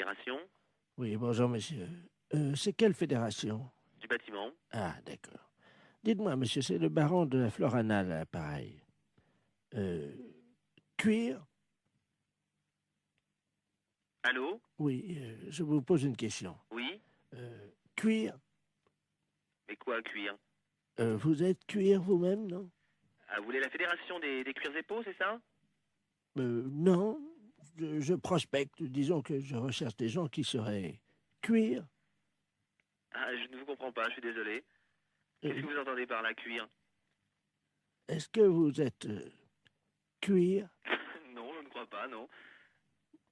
fédération Oui, bonjour, monsieur. C'est quelle fédération? du bâtiment. Ah, d'accord. Dites-moi, monsieur, c'est le baron de la Florana, à l'appareil. Cuir? Allô? Oui, je vous pose une question. Oui? Cuir? Mais quoi, cuir? Vous êtes cuir vous-même, non? Ah, vous voulez la fédération des cuirs et peaux, c'est ça? Non. Je prospecte. Disons que je recherche des gens qui seraient cuir. Ah, je ne vous comprends pas, je suis désolé. Qu'est-ce que vous entendez par là, cuir? Est-ce que vous êtes cuir? Non, je ne crois pas, non.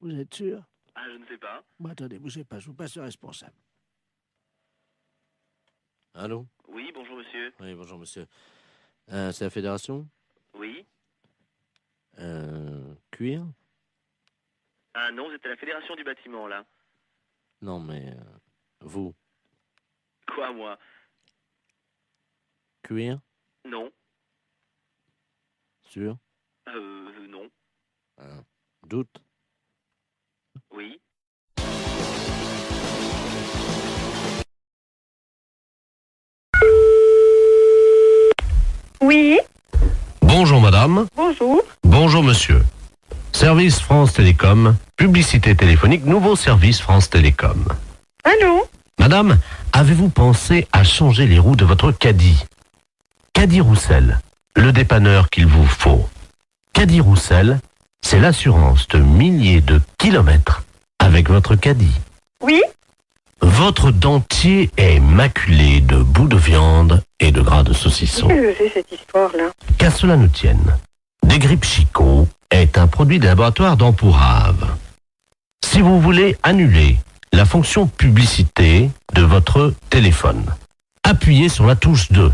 Vous êtes sûr? Ah, je ne sais pas. Bon, attendez, bougez pas, je vous passe le responsable. Allô? Oui, bonjour monsieur. Oui, bonjour, monsieur. C'est la fédération? Oui? Cuir? Ah non, vous êtes à la fédération du bâtiment, là. Non, mais vous, Quoi, moi? cuir? Non. Sûr? Non. Doute? Oui? Oui, Bonjour madame, bonjour. bonjour monsieur. Service France Télécom, publicité téléphonique, nouveau service France Télécom. Allô? Madame, avez-vous pensé à changer les roues de votre caddie? Caddie Roussel, le dépanneur qu'il vous faut. Caddie Roussel, c'est l'assurance de milliers de kilomètres avec votre caddie. Oui? Votre dentier est maculé de bouts de viande et de gras de saucisson. Qu'est-ce que c'est cette histoire-là? Qu'à cela ne tienne, Desgrippes Chicot est un produit des laboratoires d'Ampourave. Si vous voulez annuler la fonction publicité de votre téléphone, appuyez sur la touche 2.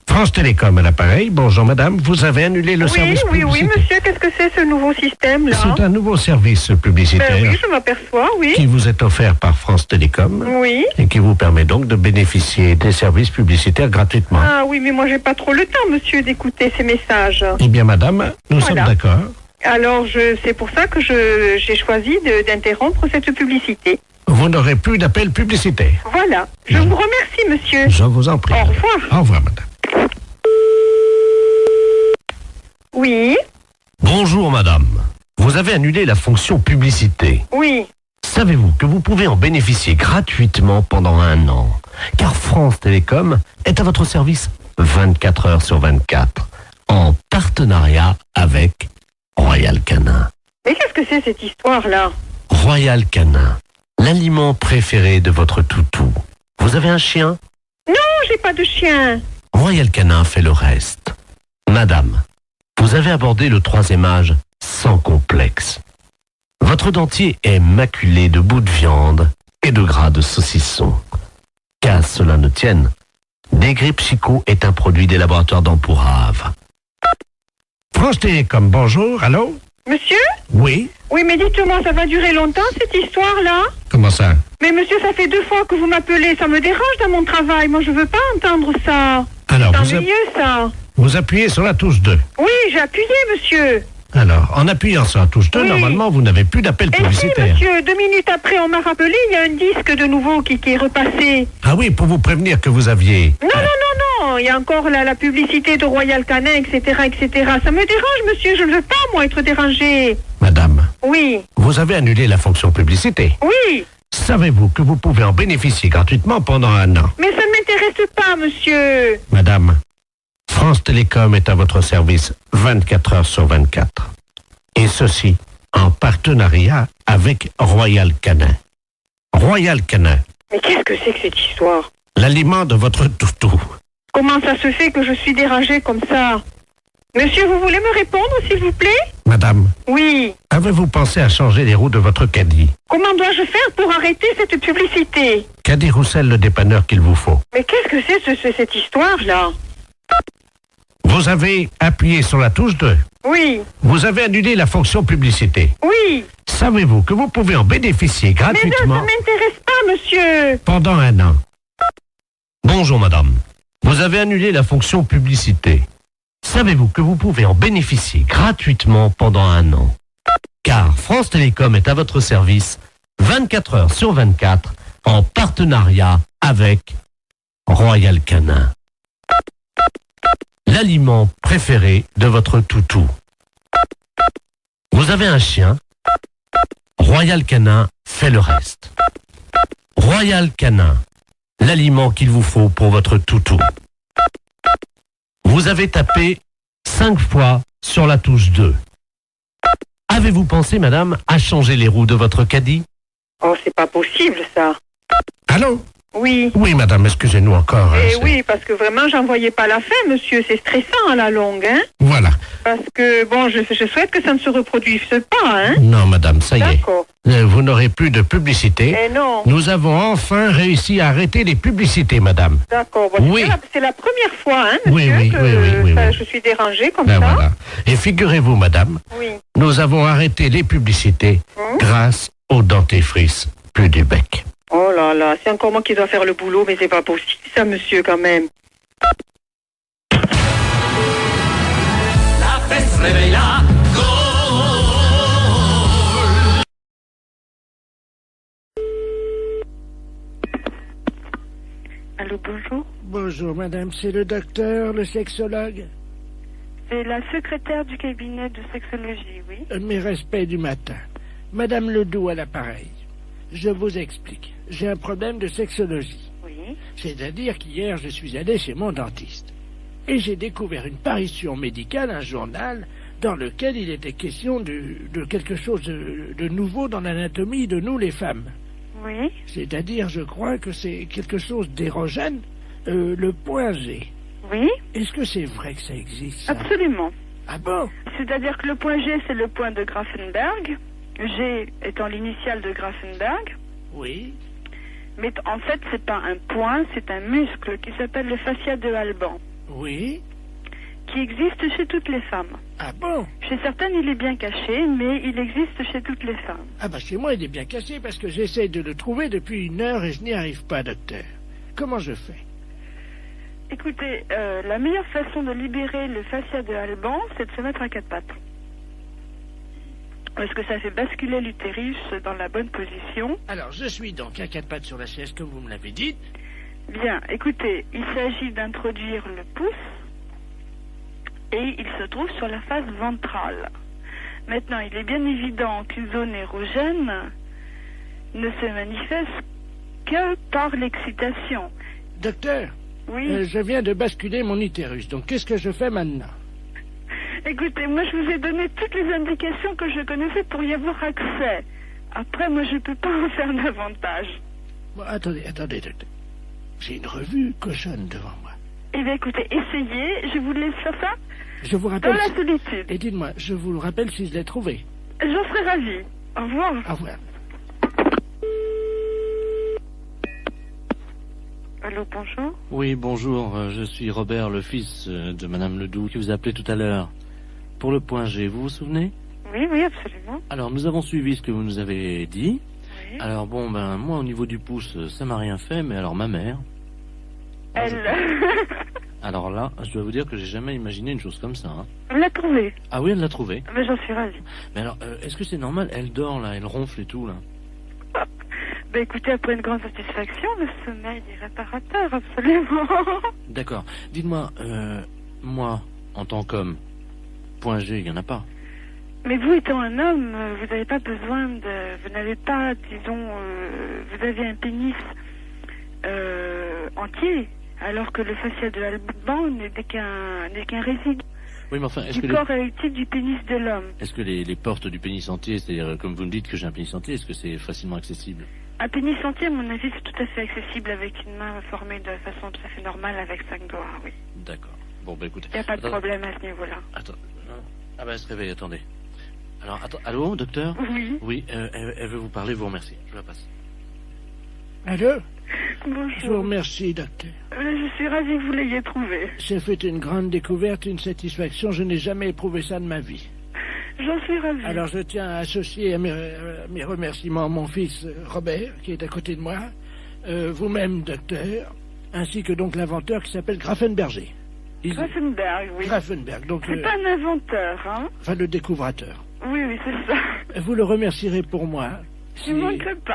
France Télécom à l'appareil. Bonjour madame, vous avez annulé le service Oui, publicité. monsieur, qu'est-ce que c'est ce nouveau système-là? C'est un nouveau service publicitaire Ben oui, je m'aperçois, oui. qui vous est offert par France Télécom Oui. et qui vous permet donc de bénéficier des services publicitaires gratuitement. Ah oui, mais moi j'ai pas trop le temps, monsieur, d'écouter ces messages. Eh bien madame, nous Voilà. sommes d'accord. Alors, c'est pour ça que j'ai choisi d'interrompre cette publicité. Vous n'aurez plus d'appel publicitaire. Voilà. Je vous remercie, monsieur. Je vous en prie. Au revoir. Au revoir, madame. Oui, Bonjour, madame. Vous avez annulé la fonction publicité. oui. Savez-vous que vous pouvez en bénéficier gratuitement pendant 1 an? Car France Télécom est à votre service 24 heures sur 24, en partenariat avec Royal Canin. Mais qu'est-ce que c'est cette histoire-là? Royal Canin, l'aliment préféré de votre toutou. Vous avez un chien? Non, j'ai pas de chien. Royal Canin fait le reste. Madame, vous avez abordé le 3e âge sans complexe. Votre dentier est maculé de bouts de viande et de gras de saucisson. Qu'à cela ne tienne, Desgrippes Chicot est un produit des laboratoires d'Ampourave. France Télécom, bonjour, allô? Monsieur? Oui? Oui, mais dites-moi, ça va durer longtemps cette histoire-là? Comment ça? Mais monsieur, ça fait 2 fois que vous m'appelez, ça me dérange dans mon travail. Moi, je veux pas entendre ça. Alors, C'est ennuyeux, ça. vous appuyez sur la touche 2. Oui, j'ai appuyé, monsieur. Alors, en appuyant sur la touche 2, Oui. normalement, vous n'avez plus d'appel Et si, publicitaire. monsieur, 2 minutes après, on m'a rappelé, il y a un disque de nouveau qui est repassé. Ah oui, pour vous prévenir que vous aviez... Non, non, non, non, il y a encore la publicité de Royal Canin, etc., etc. Ça me dérange, monsieur, je ne veux pas, moi, être dérangée. Madame, Oui, vous avez annulé la fonction publicité. oui, Savez-vous que vous pouvez en bénéficier gratuitement pendant 1 an? mais ça ne m'intéresse pas, monsieur. Madame, France Télécom est à votre service 24 heures sur 24. Et ceci en partenariat avec Royal Canin. Royal Canin, Mais qu'est-ce que c'est que cette histoire? l'aliment de votre toutou. Comment ça se fait que je suis dérangée comme ça? Monsieur, vous voulez me répondre, s'il vous plaît? Madame, Oui. avez-vous pensé à changer les roues de votre caddie? Comment dois-je faire pour arrêter cette publicité? Caddie Roussel, le dépanneur qu'il vous faut. Mais qu'est-ce que c'est cette histoire-là? Vous avez appuyé sur la touche 2. Oui, Vous avez annulé la fonction publicité. oui. Savez-vous que vous pouvez en bénéficier Mais ça gratuitement m'intéresse pas, monsieur. pendant 1 an? Bonjour madame. Vous avez annulé la fonction publicité. Savez-vous que vous pouvez en bénéficier gratuitement pendant 1 an? car France Télécom est à votre service 24 heures sur 24 en partenariat avec Royal Canin. L'aliment préféré de votre toutou. Vous avez un chien? Royal Canin fait le reste. Royal Canin, l'aliment qu'il vous faut pour votre toutou. Vous avez tapé 5 fois sur la touche 2. Avez-vous pensé, madame, à changer les roues de votre caddie? Oh, c'est pas possible, ça. Allô? Oui. Oui, madame, excusez-nous encore. Eh oui, parce que vraiment, j'en voyais pas la fin, monsieur. C'est stressant à la longue, hein. Voilà. Parce que, bon, je souhaite que ça ne se reproduise pas, hein. Non, madame, ça y est. D'accord. Vous n'aurez plus de publicité. Eh non. Nous avons enfin réussi à arrêter les publicités, madame. D'accord. Bon, Oui. c'est la première fois, hein, Oui, monsieur, oui, que oui, oui. je suis dérangée comme Ben ça. voilà. Et figurez-vous, madame, Oui. nous avons arrêté les publicités grâce au dentifrice plus du bec. Oh là là, c'est encore moi qui dois faire le boulot, mais c'est pas possible, ça, monsieur, quand même. La fête se réveille là. Allô, bonjour. Bonjour, madame, c'est le docteur, le sexologue. C'est la secrétaire du cabinet de sexologie, oui. Mes respects du matin. Madame Ledoux à l'appareil. Je vous explique. J'ai un problème de sexologie. Oui. C'est-à-dire qu'hier, je suis allé chez mon dentiste. Et j'ai découvert une parution médicale, un journal, dans lequel il était question de quelque chose de nouveau dans l'anatomie de nous, les femmes. Oui. C'est-à-dire, je crois que c'est quelque chose d'érogène, le point G. Oui. Est-ce que c'est vrai que ça existe, ça? Absolument. Ah bon? C'est-à-dire que le point G, c'est le point de Grafenberg. G étant l'initiale de Grafenberg. Oui. Mais en fait, c'est pas un point, c'est un muscle qui s'appelle le fascia de Alban, Oui. qui existe chez toutes les femmes. Ah bon? Chez certaines, il est bien caché, mais il existe chez toutes les femmes. Ah bah chez moi, il est bien caché parce que j'essaie de le trouver depuis 1 heure et je n'y arrive pas, docteur. Comment je fais? Écoutez, la meilleure façon de libérer le fascia de Alban, c'est de se mettre à 4 pattes. Parce que ça fait basculer l'utérus dans la bonne position. Alors, je suis donc à 4 pattes sur la chaise, comme vous me l'avez dit. Bien, écoutez, il s'agit d'introduire le pouce et il se trouve sur la face ventrale. Maintenant, il est bien évident qu'une zone érogène ne se manifeste que par l'excitation. Docteur, Oui. je viens de basculer mon utérus, donc qu'est-ce que je fais maintenant? Écoutez, moi je vous ai donné toutes les indications que je connaissais pour y avoir accès. Après, moi je peux pas en faire davantage. Bon, attendez, docteur. J'ai une revue cochonne devant moi. Eh bien écoutez, essayez, je vous laisse faire ça Je vous dans rappelle... la solitude. Et dites-moi, je vous le rappelle si je l'ai trouvé. J'en serais ravie. Au revoir. Au revoir. Allô, bonjour. Oui, bonjour, je suis Robert, le fils de Madame Ledoux, qui vous a appelé tout à l'heure. Pour le point G, vous vous souvenez? Oui, oui, absolument. Alors, nous avons suivi ce que vous nous avez dit. Oui. Alors, bon, ben, moi, au niveau du pouce, ça m'a rien fait, mais alors ma mère... Elle... Alors là, je dois vous dire que j'ai jamais imaginé une chose comme ça. Hein. Elle l'a trouvé. Ah oui, elle l'a trouvé. Mais j'en suis ravie. Mais alors, est-ce que c'est normal? Elle dort, là, elle ronfle et tout, là. Ben écoutez, après une grande satisfaction, le sommeil est réparateur, absolument. D'accord. Dites-moi, moi, en tant qu'homme, point G, il n'y en a pas. Mais vous étant un homme, vous n'avez pas besoin de... Vous n'avez pas, disons... vous avez un pénis entier, alors que le fascia de Alban n'est qu'un résidu Oui, mais enfin, est-ce du que corps érectile du pénis de l'homme. est-ce que les portes du pénis entier, c'est-à-dire, comme vous me dites que j'ai un pénis entier, est-ce que c'est facilement accessible? Un pénis entier, à mon avis, c'est tout à fait accessible avec une main formée de façon tout à fait normale avec 5 doigts, oui. D'accord. Bon, bah écoutez. Il n'y a pas de Attends- problème à ce niveau-là. Attends. Non. Ah bah elle se réveille, attendez. Alors, attends. Allô, docteur? Oui. Oui, elle veut vous parler, vous remercie. Je la passe. Allô? Je vous Bonjour. remercie, docteur. Je suis ravie que vous l'ayez trouvé. J'ai fait une grande découverte, une satisfaction. Je n'ai jamais éprouvé ça de ma vie. J'en suis ravie. Alors je tiens à associer à mes remerciements mon fils Robert, qui est à côté de moi, vous-même, docteur, ainsi que donc l'inventeur qui s'appelle Grafenberger. Grafenberg, oui. Grafenberg, donc C'est pas un inventeur, hein? enfin le découvrateur. Oui, oui, c'est ça. Vous le remercierez pour moi. Je ne manquerai pas.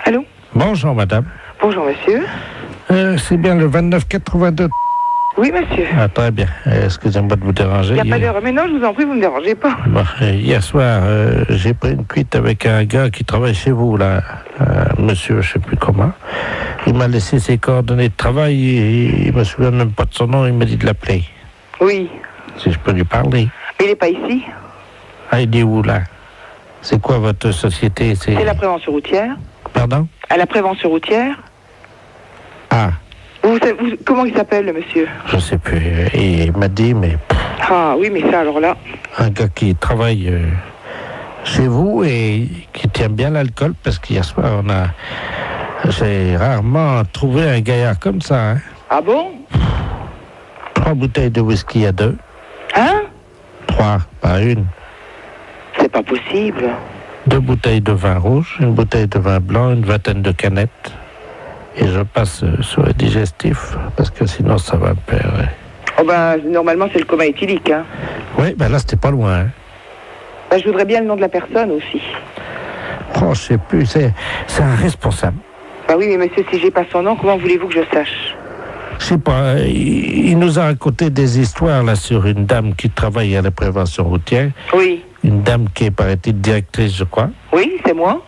Allô? Bonjour, madame. Bonjour, monsieur. C'est bien le 2982. Oui, monsieur. Ah, très bien. Excusez-moi de vous déranger. Il n'y a pas d'heure. Mais non, je vous en prie, vous ne me dérangez pas. Bon, hier soir, j'ai pris une cuite avec un gars qui travaille chez vous, là. Monsieur, je sais plus comment. Il m'a laissé ses coordonnées de travail et il me souvient même pas de son nom. Il m'a dit de l'appeler. Oui. Si je peux lui parler. Mais il n'est pas ici. Ah, il est où, là? C'est quoi votre société? C'est la prévention routière. Pardon? À la prévention routière. Ah. Comment il s'appelle, le monsieur? Je sais plus. Il m'a dit, mais... Ah, oui, mais ça, alors là... Un gars qui travaille chez vous et qui tient bien l'alcool, parce qu'hier soir, j'ai rarement trouvé un gaillard comme ça, hein. Ah bon? 3 bouteilles de whisky à 2. Hein? 3, pas une. C'est pas possible. 2 bouteilles de vin rouge, une bouteille de vin blanc, une vingtaine de canettes. Et je passe sur le digestif, parce que sinon ça va me perdre. Oh ben, normalement c'est le coma éthylique, hein. Oui, ben là c'était pas loin, hein. Ben, je voudrais bien le nom de la personne aussi. Oh, je sais plus, c'est un responsable. Ben oui, mais monsieur, si j'ai pas son nom, comment voulez-vous que je sache? Je sais pas, il nous a raconté des histoires là sur une dame qui travaille à la prévention routière. Oui. Une dame qui est, paraît-il, directrice, je crois. Oui, c'est moi.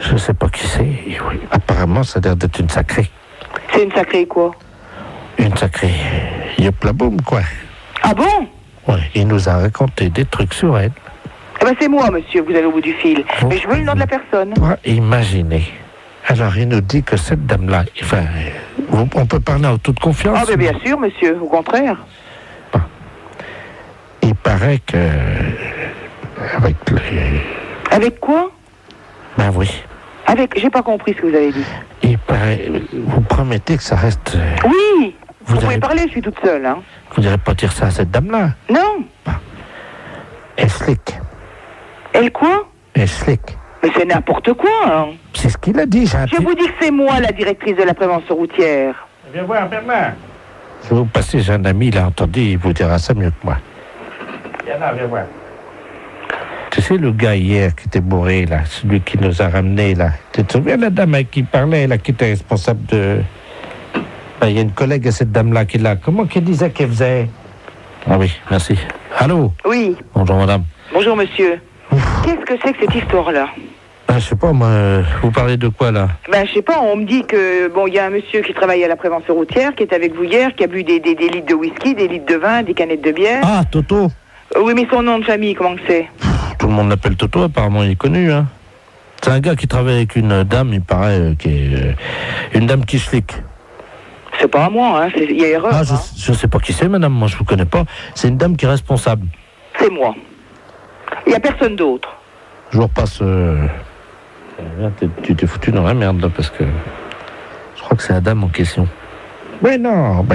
Je sais pas qui c'est. Oui. Apparemment, ça a l'air d'être une sacrée. C'est une sacrée quoi? Une sacrée yop-la-boum, quoi. Ah bon? Ouais, il nous a raconté des trucs sur elle. Eh ben c'est moi, monsieur, vous allez au bout du fil. Mais je veux le nom de la personne. Imaginez. Alors, il nous dit que cette dame-là... Enfin, on peut parler en toute confiance. Ah ben bien sûr, monsieur, au contraire. Bon. Il paraît que... Avec quoi? Ben oui. J'ai pas compris ce que vous avez dit. Il paraît... Vous promettez que ça reste... Oui. Vous pouvez allez... parler, je suis toute seule, hein. Vous n'allez pas dire ça à cette dame-là? Non. Bon. Elle slick. Elle quoi? Elle slick. Mais c'est n'importe quoi, hein. C'est ce qu'il a dit, Je vous dis que c'est moi, la directrice de la prévention routière. Viens voir, Bernard. Je vais vous passer, j'ai un ami, il a entendu, il vous dira ça mieux que moi. Viens là, viens voir. Tu sais, le gars hier qui était bourré, là, celui qui nous a ramenés, là. Tu te souviens, la dame avec qui parlait, là, qui était responsable de... Ben, il y a une collègue à cette dame-là qui est là. Comment qu'elle disait qu'elle faisait? Ah oui, merci. Allô? Oui. Bonjour, madame. Bonjour, monsieur. Qu'est-ce que c'est que cette histoire-là? Ben, je sais pas, moi, vous parlez de quoi, là? Ben, je sais pas, on me dit que, bon, il y a un monsieur qui travaille à la prévention routière, qui est avec vous hier, qui a bu des litres de whisky, des litres de vin, des canettes de bière. Ah, Toto. Oui, mais son nom de famille, comment que c'est? Tout le monde l'appelle Toto, apparemment, il est connu, hein. C'est un gars qui travaille avec une dame, il paraît, qui est une dame qui slick. C'est pas à moi, hein, il y a erreur. Ah, hein. je sais pas qui c'est, madame, moi je vous connais pas. C'est une dame qui est responsable. C'est moi. Il y a personne d'autre. Je vous repasse... Tu t'es foutu dans la merde, là, parce que... Je crois que c'est la dame en question. Mais non.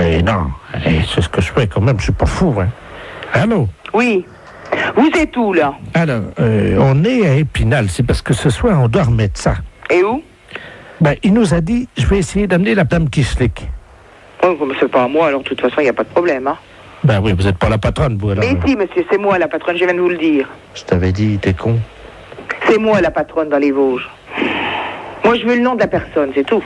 C'est ce que je fais quand même, je suis pas fou, hein. Allô? Oui. Vous êtes où, là? Alors, on est à Épinal, c'est parce que ce soir, on doit remettre ça. Et où? Ben, il nous a dit, je vais essayer d'amener la dame qui slick. Oh, mais c'est pas à moi, alors de toute façon, il n'y a pas de problème, hein. Ben oui, vous n'êtes pas la patronne, vous, alors. Mais si, monsieur, c'est moi la patronne, je viens de vous le dire. Je t'avais dit, t'es con. C'est moi la patronne dans les Vosges. Moi, je veux le nom de la personne, c'est tout.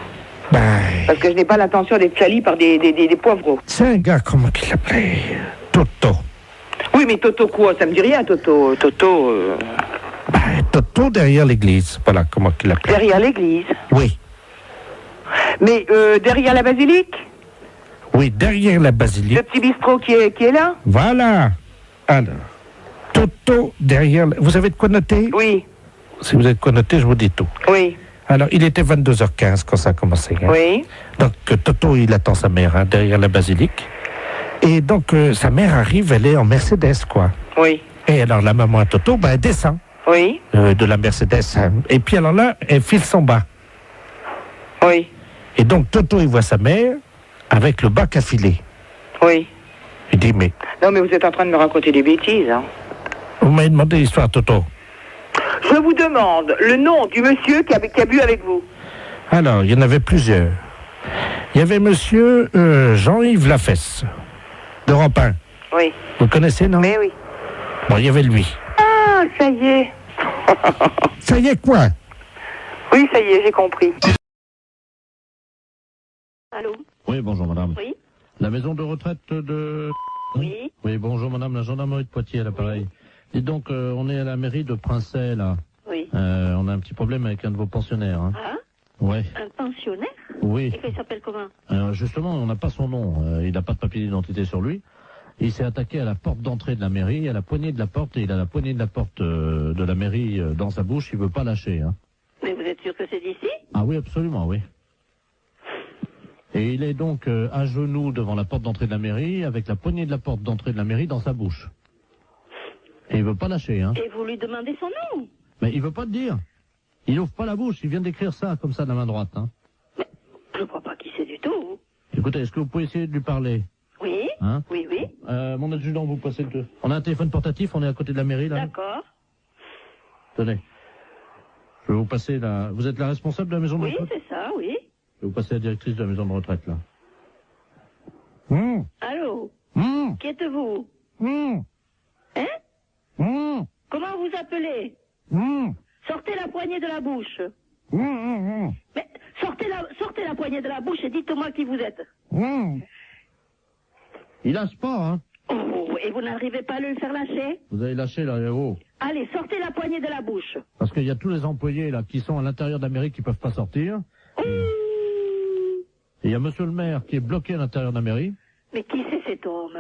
Ben... Parce que je n'ai pas l'intention d'être salie par des poivreaux. C'est un gars, comment qu'il l'appelait? Toto. Oui, mais Toto quoi? Ça me dit rien, Toto. Ben, Toto derrière l'église, voilà, comment qu'il l'appelait. Derrière l'église? Oui. Mais derrière la basilique? Oui, derrière la basilique. Le petit bistrot qui est là? Voilà. Alors, Toto derrière... Vous avez de quoi noter? Oui. Si vous avez de quoi noter, je vous dis tout. Oui. Alors, il était 22h15 quand ça a commencé. Hein. Oui. Donc, Toto, il attend sa mère hein, derrière la basilique. Et donc, sa mère arrive, elle est en Mercedes, quoi. Oui. Et alors, la maman à Toto, ben, elle descend. Oui. De la Mercedes. Hein. Et puis, alors là, elle file son bas. Oui. Et donc, Toto, il voit sa mère avec le bac à filer. Oui. Il dit, mais... Non, mais vous êtes en train de me raconter des bêtises, hein. Vous m'avez demandé l'histoire, Toto. Je vous demande le nom du monsieur qui a bu avec vous. Alors, il y en avait plusieurs. Il y avait monsieur Jean-Yves Lafesse, d'Europe 1. Oui. Vous le connaissez, non? Mais oui. Bon, il y avait lui. Ah, ça y est. Ça y est, quoi? Oui, ça y est, j'ai compris. Allô? Oui, bonjour madame. Oui? La maison de retraite de... Oui? Oui, bonjour madame, la gendarmerie de Poitiers à l'appareil. Dites donc, on est à la mairie de Princey, là. Oui. On a un petit problème avec un de vos pensionnaires. Hein. Ah? Ouais. Un pensionnaire? Oui. Et il s'appelle comment? Justement, on n'a pas son nom. Il n'a pas de papier d'identité sur lui. Il s'est attaqué à la porte d'entrée de la mairie, à la poignée de la porte, et il a la poignée de la porte de la mairie dans sa bouche. Il veut pas lâcher. Hein. Mais vous êtes sûr que c'est d'ici? Ah oui, absolument, oui. Et il est donc à genoux devant la porte d'entrée de la mairie, avec la poignée de la porte d'entrée de la mairie dans sa bouche. Et il veut pas lâcher. Hein. Et vous lui demandez son nom? Mais il veut pas te dire. Il ouvre pas la bouche. Il vient d'écrire ça comme ça de la main droite. Hein. Mais je ne crois pas qui c'est du tout. Écoutez, est-ce que vous pouvez essayer de lui parler? Oui? Hein? Oui, oui. Mon adjudant, vous passez le... On a un téléphone portatif, on est à côté de la mairie, là. D'accord. Tenez. Je vais vous passer la... Vous êtes la responsable de la maison de Oui, retraite? c'est ça, oui. Je vais vous passer la directrice de la maison de retraite, là. Allô? Qui êtes-vous? Hein? Comment vous appelez? Sortez la poignée de la bouche. Mais sortez la poignée de la bouche et dites-moi qui vous êtes. Il lâche pas, hein. Oh, et vous n'arrivez pas à le faire lâcher? Vous avez lâché, là, haut. Allez, sortez la poignée de la bouche. Parce qu'il y a tous les employés, là, qui sont à l'intérieur de la mairie qui peuvent pas sortir. Et il y a monsieur le maire qui est bloqué à l'intérieur de la mairie. Mais qui c'est cet homme?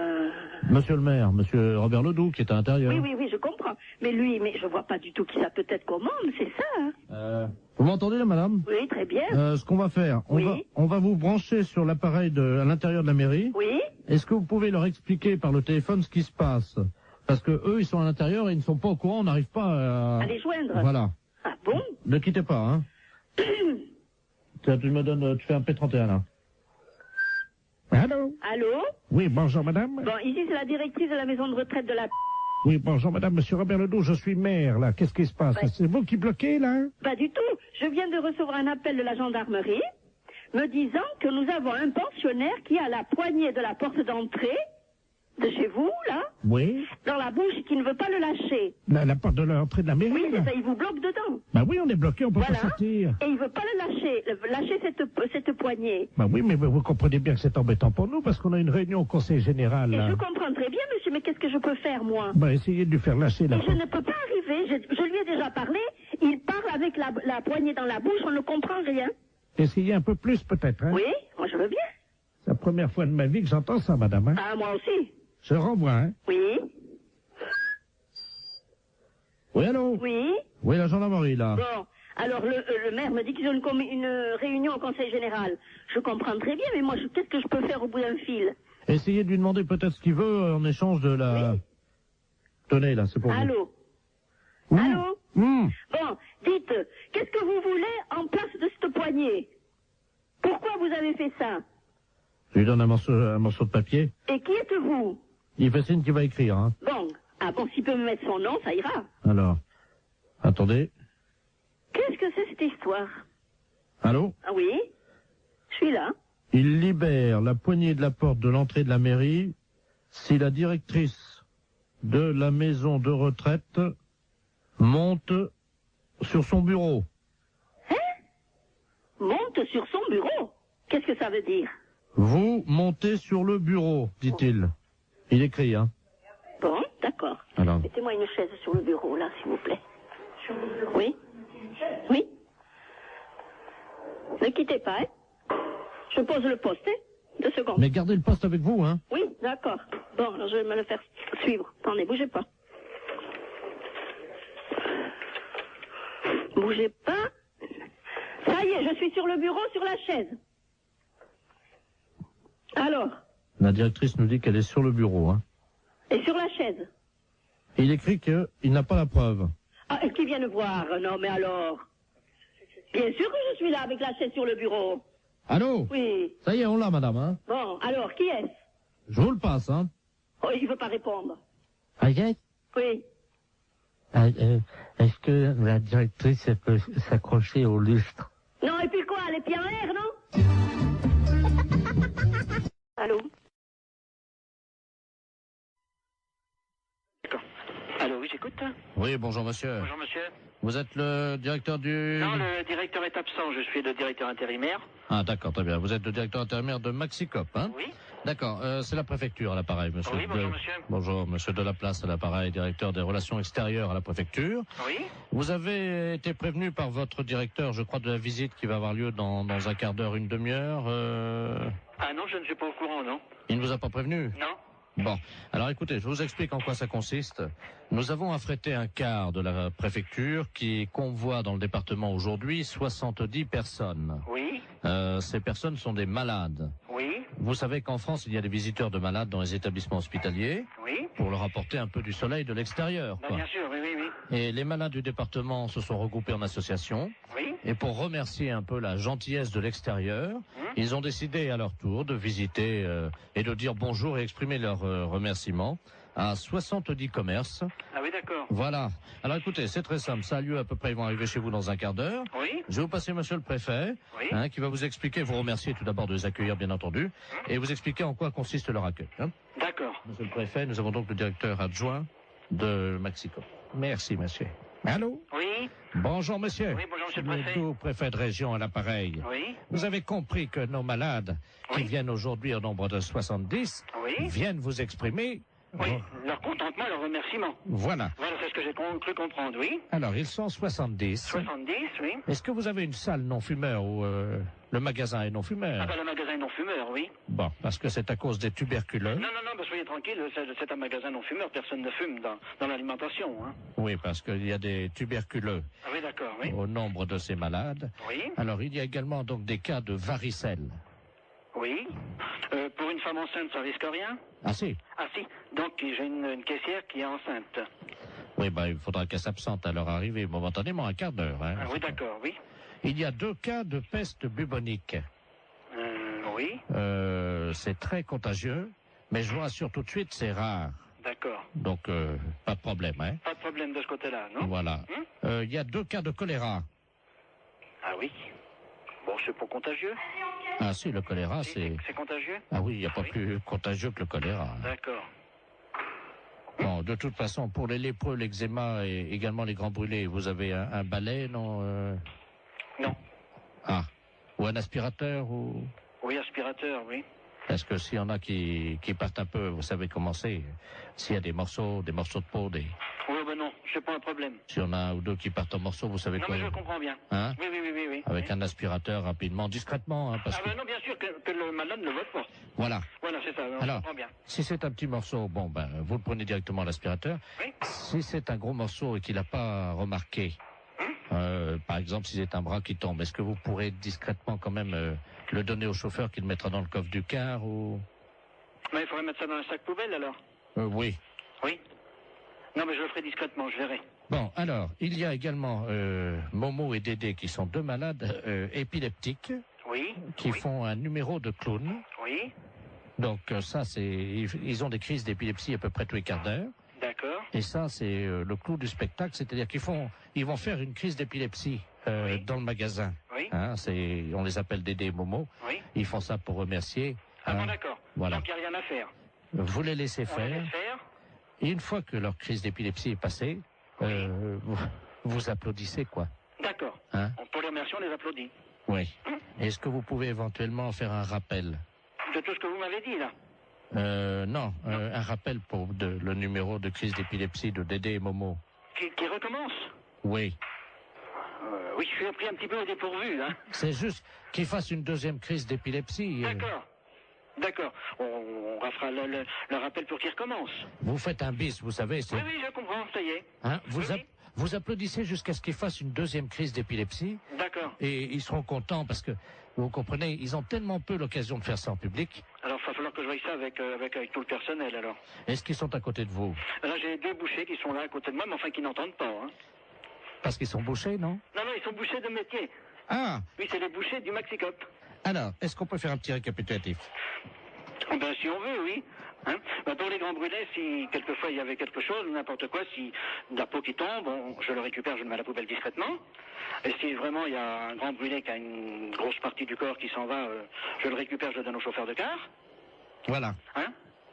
Monsieur le maire, monsieur Robert Ledoux, qui est à l'intérieur. Oui, je comprends. Mais lui, je vois pas du tout qui ça peut être comme homme, c'est ça, hein? Vous m'entendez, là, madame? Oui, très bien. Ce qu'on va faire, Oui. on va vous brancher sur l'appareil à l'intérieur de la mairie. Oui? Est-ce que vous pouvez leur expliquer par le téléphone ce qui se passe? Parce que eux, ils sont à l'intérieur et ils ne sont pas au courant, on n'arrive pas à... À les joindre? Voilà. Ah bon? Ne quittez pas, hein. Tu fais un P31, là. Allô? Allô? Oui, bonjour, madame. Bon, ici, c'est la directrice de la maison de retraite de la... Oui, bonjour, madame. Monsieur Robert Ledoux, je suis maire, là. Qu'est-ce qui se passe? Ouais. C'est vous qui bloquez, là? Pas du tout. Je viens de recevoir un appel de la gendarmerie me disant que nous avons un pensionnaire qui a la poignée de la porte d'entrée de chez vous, là, Oui. dans la bouche, qui ne veut pas le lâcher. La porte de l'entrée de la mairie, Oui, là. c'est ça, il vous bloque dedans. Bah oui, on est bloqué, on peut Voilà. pas sortir. Et il veut pas le lâcher cette poignée. Bah oui, mais vous comprenez bien que c'est embêtant pour nous, parce qu'on a une réunion au conseil général, Et là. je comprends très bien, monsieur, mais qu'est-ce que je peux faire, moi? Bah, essayez de lui faire lâcher la Et je porte. ne peux pas arriver, je lui ai déjà parlé, il parle avec la poignée dans la bouche, on ne comprend rien. Essayez un peu plus, peut-être, hein. Oui, moi je veux bien. C'est la première fois de ma vie que j'entends ça, madame, hein. Ah, moi aussi. Je renvoie, hein. Oui, Oui, allô? oui. Oui, la gendarmerie, là. Bon, alors le maire me dit qu'ils ont une réunion au conseil général. Je comprends très bien, mais moi, qu'est-ce que je peux faire au bout d'un fil? Essayez de lui demander peut-être ce qu'il veut en échange de la... Oui. Tenez, là, c'est pour vous. Allô? Allô? Bon, dites, qu'est-ce que vous voulez en place de cette poignée? Pourquoi vous avez fait ça? Je lui donne un morceau de papier. Et qui êtes-vous? Il fait signe qu'il va écrire, hein. Bon, s'il peut me mettre son nom, ça ira. Alors, attendez. Qu'est-ce que c'est cette histoire? Allô? Ah oui? Je suis là. Il libère la poignée de la porte de l'entrée de la mairie si la directrice de la maison de retraite monte sur son bureau. Monte sur son bureau? Qu'est-ce que ça veut dire? Vous montez sur le bureau, dit-il. Il écrit, hein. Bon, d'accord. Alors, Mettez-moi une chaise sur le bureau, là, s'il vous plaît. Oui? Oui? Ne quittez pas, hein? Je pose le poste, hein? 2 secondes. mais gardez le poste avec vous, hein. Oui, d'accord. Bon, alors je vais me le faire suivre. Attendez, bougez pas. Bougez pas. Ça y est, je suis sur le bureau, sur la chaise. Alors, La directrice nous dit qu'elle est sur le bureau, hein. et sur la chaise. Il écrit qu'il n'a pas la preuve. Ah, et qui vient nous voir? Non, mais alors? Bien sûr que je suis là avec la chaise sur le bureau. Allô? Oui. Ça y est, on l'a, madame, hein. Bon, alors, qui est-ce? Je vous le passe, hein. Oh, il veut pas répondre. Agathe, Oui. est-ce que la directrice elle peut s'accrocher au lustre? Non, et puis quoi? Les pieds en l'air, non? Allô? j'écoute. Oui, bonjour monsieur. Bonjour, monsieur. Vous êtes le directeur du... Non, le directeur est absent. Je suis le directeur intérimaire. Ah d'accord, très bien. Vous êtes le directeur intérimaire de Maxicop, hein? Oui. D'accord, c'est la préfecture à l'appareil, monsieur. Oui, bonjour, monsieur. Bonjour, monsieur Delaplace à l'appareil, directeur des relations extérieures à la préfecture. Oui. Vous avez été prévenu par votre directeur, je crois, de la visite qui va avoir lieu dans un quart d'heure, une demi-heure. Ah non, je ne suis pas au courant, non. Il ne vous a pas prévenu? Non. Bon, alors écoutez, je vous explique en quoi ça consiste. Nous avons affrété un car de la préfecture qui convoie dans le département aujourd'hui 70 personnes. Oui. Ces personnes sont des malades. Oui. Vous savez qu'en France, il y a des visiteurs de malades dans les établissements hospitaliers Oui. pour leur apporter un peu du soleil de l'extérieur. Bah, bien sûr, oui, oui, oui. Et les malades du département se sont regroupés en association. Oui. Et pour remercier un peu la gentillesse de l'extérieur, ils ont décidé à leur tour de visiter et de dire bonjour et exprimer leur remerciement à 70 commerces. Ah oui, d'accord. Voilà. Alors écoutez, c'est très simple. Ça a lieu à peu près, ils vont arriver chez vous dans un quart d'heure. Oui. Je vais vous passer monsieur le préfet, Oui. qui va vous expliquer, vous remercier tout d'abord de les accueillir bien entendu, et vous expliquer en quoi consiste leur accueil. Hein. D'accord. Monsieur le préfet, nous avons donc le directeur adjoint de Maxicop. Merci monsieur. Allô? Oui. Bonjour monsieur. Oui, bonjour monsieur le préfet. Tout préfet de région à l'appareil. Oui. Vous avez compris que nos malades, qui Oui. viennent aujourd'hui au nombre de 70, Oui. viennent vous exprimer... Oui. Leur contentement, leur remerciement. Voilà. Voilà, c'est ce que j'ai cru comprendre, oui. Alors, ils sont 70. 70, oui. Est-ce que vous avez une salle non-fumeur ou le magasin est non-fumeur? Ah bah, le magasin non-fumeur, oui. Bon, parce que c'est à cause des tuberculeux. Non, non, non, bah, soyez tranquille, c'est un magasin non-fumeur, personne ne fume dans l'alimentation, hein. Oui, parce qu'il y a des tuberculeux Ah oui, d'accord, oui. au nombre de ces malades. Oui. Alors, il y a également donc des cas de varicelle. Oui. Pour une femme enceinte, ça risque rien? Ah si? Ah si. Donc, j'ai une caissière qui est enceinte. Oui, ben, il faudra qu'elle s'absente à leur arrivée momentanément, un quart d'heure. Hein. Ah oui, d'accord, oui. Il y a 2 cas de peste bubonique. Oui. C'est très contagieux, mais je vous rassure tout de suite, c'est rare. D'accord. Donc, pas de problème, hein. Pas de problème de ce côté-là, non? Voilà. Il y a 2 cas de choléra. Ah oui. Bon, c'est pas contagieux. Ah si, le choléra, c'est... C'est contagieux? Ah oui, il n'y a pas Oui. plus contagieux que le choléra. D'accord. Bon, de toute façon, pour les lépreux, l'eczéma et également les grands brûlés, vous avez un balai, non Non. Ah. Ou un aspirateur, ou... Oui, aspirateur, oui. Parce que s'il y en a qui partent un peu, vous savez comment c'est. S'il y a des morceaux de peau, Oui, ben non, c'est pas un problème. s'il y en a un ou deux qui partent en morceaux, vous savez Non, quoi mais je comprends bien. Hein? Oui, oui, oui, oui, oui. Avec oui. un aspirateur rapidement, discrètement, hein, parce Ah que... ben non, bien sûr que le malade ne le vote pas. Voilà. Voilà, c'est ça, on Alors, comprend bien. si c'est un petit morceau, bon, ben, vous le prenez directement à l'aspirateur. Oui. Si c'est un gros morceau et qu'il n'a pas remarqué, par exemple, si c'est un bras qui tombe, est-ce que vous pourrez discrètement quand même le donner au chauffeur qui le mettra dans le coffre du car ou... Mais il faudrait mettre ça dans un sac poubelle, alors. Oui. Oui. Non, mais je le ferai discrètement, je verrai. Bon, alors, il y a également Momo et Dédé qui sont 2 malades épileptiques Oui. qui Oui. font un numéro de clown. Oui. Donc ça, c'est ils ont des crises d'épilepsie à peu près tous les quarts d'heure. D'accord. Et ça, c'est le clou du spectacle, c'est-à-dire ils vont faire une crise d'épilepsie Oui. dans le magasin. Oui. Hein, on les appelle Dédé et Momo. Oui. Ils font ça pour remercier. Ah hein. bon, d'accord. Voilà. Donc, il n'y a rien à faire. Vous les laissez On les faire. laisse faire. Et une fois que leur crise d'épilepsie est passée, vous applaudissez quoi. D'accord. Hein? Pour les remercier, on les applaudit. Oui. Est-ce que vous pouvez éventuellement faire un rappel? De tout ce que vous m'avez dit, là. Non, un rappel pour le numéro de crise d'épilepsie de Dédé et Momo. Qui recommence. Oui. Oui, je suis pris un petit peu au dépourvu, hein. C'est juste qu'ils fassent une 2e crise d'épilepsie. D'accord. D'accord. On refera le rappel pour qu'il recommence. Vous faites un bis, vous savez. Oui, oui, je comprends, ça y est. Hein, Oui, oui. vous applaudissez jusqu'à ce qu'ils fassent une 2e crise d'épilepsie. D'accord. Et ils seront contents parce que, vous comprenez, ils ont tellement peu l'occasion de faire ça en public. Alors, il va falloir que je voie ça avec tout le personnel, alors. Est-ce qu'ils sont à côté de vous? Là, j'ai 2 bouchers qui sont là à côté de moi, mais enfin qui n'entendent pas, hein. Parce qu'ils sont bouchés, non? Non, non, ils sont bouchers de métier. Ah! Oui, c'est les bouchers du Maxicop. Alors, est-ce qu'on peut faire un petit récapitulatif? Ben, si on veut, oui. Hein, ben, pour les grands brûlés, si quelquefois il y avait quelque chose, n'importe quoi, si de la peau qui tombe, je le récupère, je le mets à la poubelle discrètement. Et si vraiment il y a un grand brûlé qui a une grosse partie du corps qui s'en va, je le récupère, je le donne au chauffeur de car. Voilà. Hein.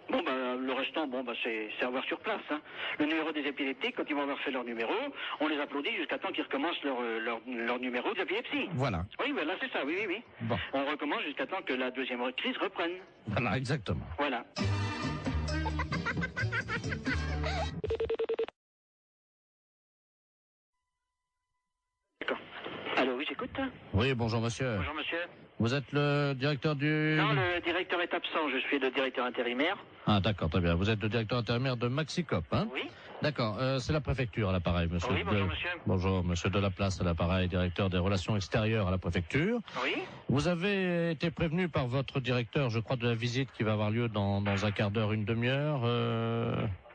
Bon, ben, le reste restant, bon, bah, c'est à voir sur place. Hein. Le numéro des épileptiques, quand ils vont avoir fait leur numéro, on les applaudit jusqu'à temps qu'ils recommencent leur numéro d'épilepsie. Voilà. Oui, ben là, c'est ça, oui. Bon. On recommence jusqu'à temps que la deuxième crise reprenne. Voilà, exactement. Voilà. D'accord. Allô, oui, j'écoute. Oui, bonjour monsieur. Bonjour, monsieur. Vous êtes le directeur du... Non, le directeur est absent, je suis le directeur intérimaire. Ah d'accord, très bien. Vous êtes le directeur intérimaire de Maxicop, hein? Oui. D'accord, c'est la préfecture à l'appareil, monsieur. Oui, bonjour, monsieur. Bonjour, monsieur Delaplace à l'appareil, directeur des relations extérieures à la préfecture. Oui. Vous avez été prévenu par votre directeur, je crois, de la visite qui va avoir lieu dans un quart d'heure, une demi-heure.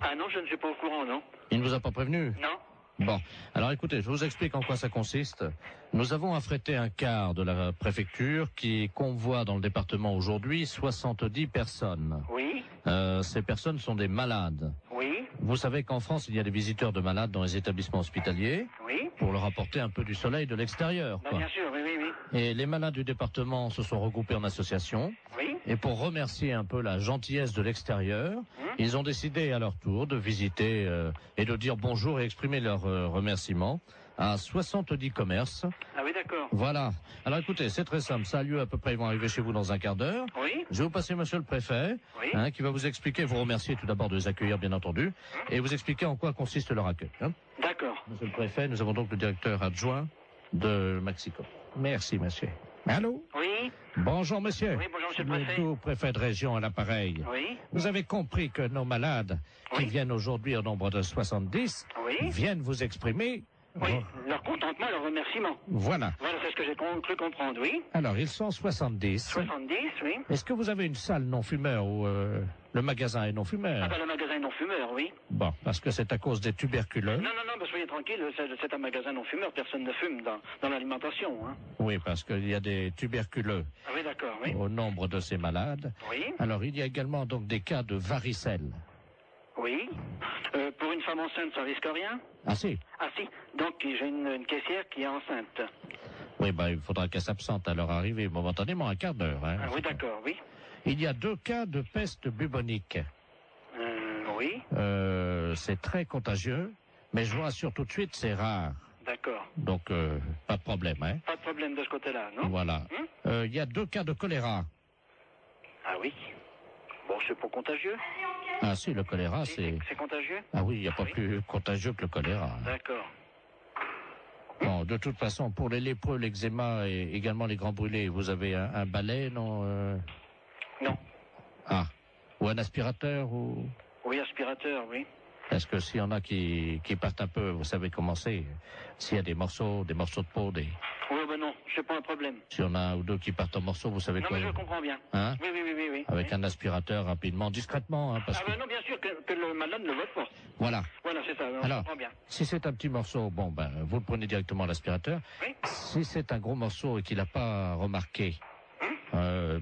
Ah non, je ne suis pas au courant, non. Il ne vous a pas prévenu? Non. Bon, alors écoutez, je vous explique en quoi ça consiste. Nous avons affrété un car de la préfecture qui convoie dans le département aujourd'hui 70 personnes. Oui. Ces personnes sont des malades. Oui. Vous savez qu'en France, il y a des visiteurs de malades dans les établissements hospitaliers Oui. pour leur apporter un peu du soleil de l'extérieur. Bah, bien sûr, oui. Et les malades du département se sont regroupés en association. Oui. Et pour remercier un peu la gentillesse de l'extérieur, ils ont décidé à leur tour de visiter et de dire bonjour et exprimer leur remerciement à 70 commerces. Ah oui, d'accord. Voilà. Alors écoutez, c'est très simple. Ça a lieu à peu près, ils vont arriver chez vous dans un quart d'heure. Oui. Je vais vous passer monsieur le préfet, Oui. qui va vous expliquer, vous remercier tout d'abord de les accueillir bien entendu, et vous expliquer en quoi consiste leur accueil. Hein. D'accord. Monsieur le préfet, nous avons donc le directeur adjoint de Maxicop. Merci monsieur. Allô? Oui. Bonjour monsieur. Oui, bonjour monsieur le préfet. Tout préfet de région à l'appareil. Oui. Vous avez compris que nos malades, qui Oui. viennent aujourd'hui au nombre de 70, Oui. viennent vous exprimer... Oui. Leur contentement, leur remerciement. Voilà. Voilà, c'est ce que j'ai cru comprendre, oui. Alors, ils sont 70. 70, oui. Est-ce que vous avez une salle non-fumeur ou le magasin est non-fumeur? Ah ben, le magasin non-fumeur, oui. Bon, parce que c'est à cause des tuberculeux. Non, ben, soyez tranquille, c'est un magasin non-fumeur, personne ne fume dans l'alimentation, hein. Oui, parce qu'il y a des tuberculeux Ah oui, d'accord, oui. au nombre de ces malades. Oui. Alors, il y a également donc des cas de varicelle. Oui. Pour une femme enceinte, ça risque rien? Ah si? Ah si. Donc, j'ai une caissière qui est enceinte. Oui, il faudra qu'elle s'absente à leur arrivée momentanément, un quart d'heure. Hein. Ah oui, d'accord, oui. Il y a 2 cas de peste bubonique. Oui. C'est très contagieux, mais je vous rassure tout de suite, c'est rare. D'accord. Donc, pas de problème, hein. Pas de problème de ce côté-là, non? Voilà. Il y a 2 cas de choléra. Ah oui. Bon, c'est pas contagieux. Ah si, le choléra, c'est... C'est contagieux? Ah oui, il n'y a pas plus contagieux que le choléra. D'accord. Bon, de toute façon, pour les lépreux, l'eczéma et également les grands brûlés, vous avez un balai, non Non. Ah. Ou un aspirateur ou... Oui, aspirateur, oui. Parce que s'il y en a qui partent un peu, vous savez comment c'est. S'il y a des morceaux de peau, Oui, ben non, c'est pas un problème. s'il y en a un ou deux qui partent en morceaux, vous savez Non, quoi. mais je comprends bien. Hein? Oui. Avec oui. un aspirateur rapidement, discrètement, hein, parce Ah que... ben non, bien sûr que le malade ne le vote pas. Voilà. Voilà, c'est ça, on Alors, comprend bien. si c'est un petit morceau, vous le prenez directement à l'aspirateur. Oui. Si c'est un gros morceau et qu'il n'a pas remarqué,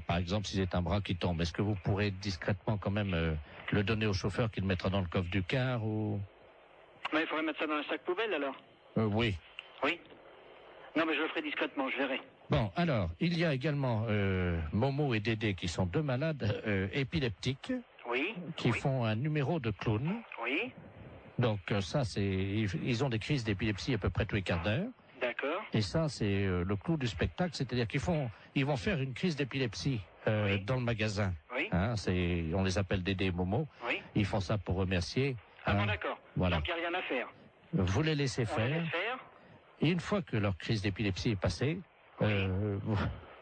par exemple, si c'est un bras qui tombe, est-ce que vous pourrez discrètement quand même le donner au chauffeur qui le mettra dans le coffre du car ou... Mais il faudrait mettre ça dans un sac poubelle, alors. Oui. Oui. Non, mais je le ferai discrètement, je verrai. Bon, alors, il y a également Momo et Dédé qui sont 2 malades épileptiques Oui. qui font un numéro de clown. Oui. Donc ça, c'est ils ont des crises d'épilepsie à peu près tous les quarts d'heure. D'accord. Et ça, c'est le clou du spectacle, c'est-à-dire ils vont faire une crise d'épilepsie Oui. dans le magasin. Oui. Hein, on les appelle Dédé et Momo. Oui. Ils font ça pour remercier. Ah bon, d'accord. Voilà. Donc, il n'y a rien à faire. Vous les laissez On les faire. laisse faire. Et une fois que leur crise d'épilepsie est passée,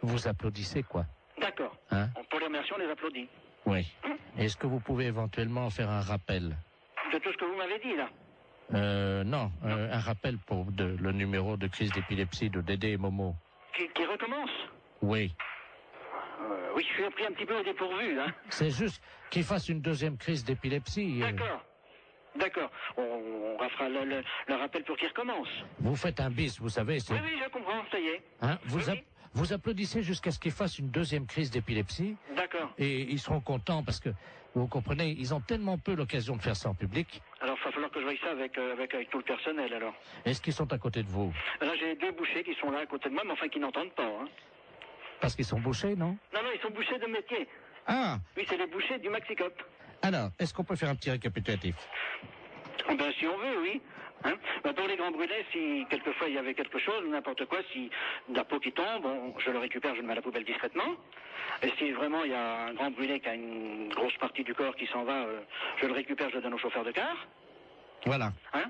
vous applaudissez quoi. D'accord. Hein? Pour les remercier, on les applaudit. Oui. Est-ce que vous pouvez éventuellement faire un rappel? De tout ce que vous m'avez dit, là. Non, un rappel pour le numéro de crise d'épilepsie de Dédé et Momo. Qui recommence. Oui. Oui, je suis pris un petit peu au dépourvu, hein. C'est juste qu'ils fassent une 2e crise d'épilepsie. D'accord. On fera le rappel pour qu'il recommence. Vous faites un bis, vous savez. Oui, je comprends, ça y est. Hein, Oui. vous applaudissez jusqu'à ce qu'ils fassent une 2e crise d'épilepsie. D'accord. Et ils seront contents parce que, vous comprenez, ils ont tellement peu l'occasion de faire ça en public. Alors, il va falloir que je voie ça avec tout le personnel, alors. Est-ce qu'ils sont à côté de vous? Là, j'ai 2 bouchers qui sont là à côté de moi, mais enfin qui n'entendent pas, hein. Parce qu'ils sont bouchés, non? Non, ils sont bouchers de métier. Ah! Oui, c'est les bouchers du Maxicop. Alors, est-ce qu'on peut faire un petit récapitulatif? Ben, si on veut, oui. Hein, ben, pour les grands brûlés, si quelquefois il y avait quelque chose, n'importe quoi, si de la peau qui tombe, je le récupère, je le mets à la poubelle discrètement. Et si vraiment il y a un grand brûlé qui a une grosse partie du corps qui s'en va, je le récupère, je le donne au chauffeur de car. Voilà. Hein?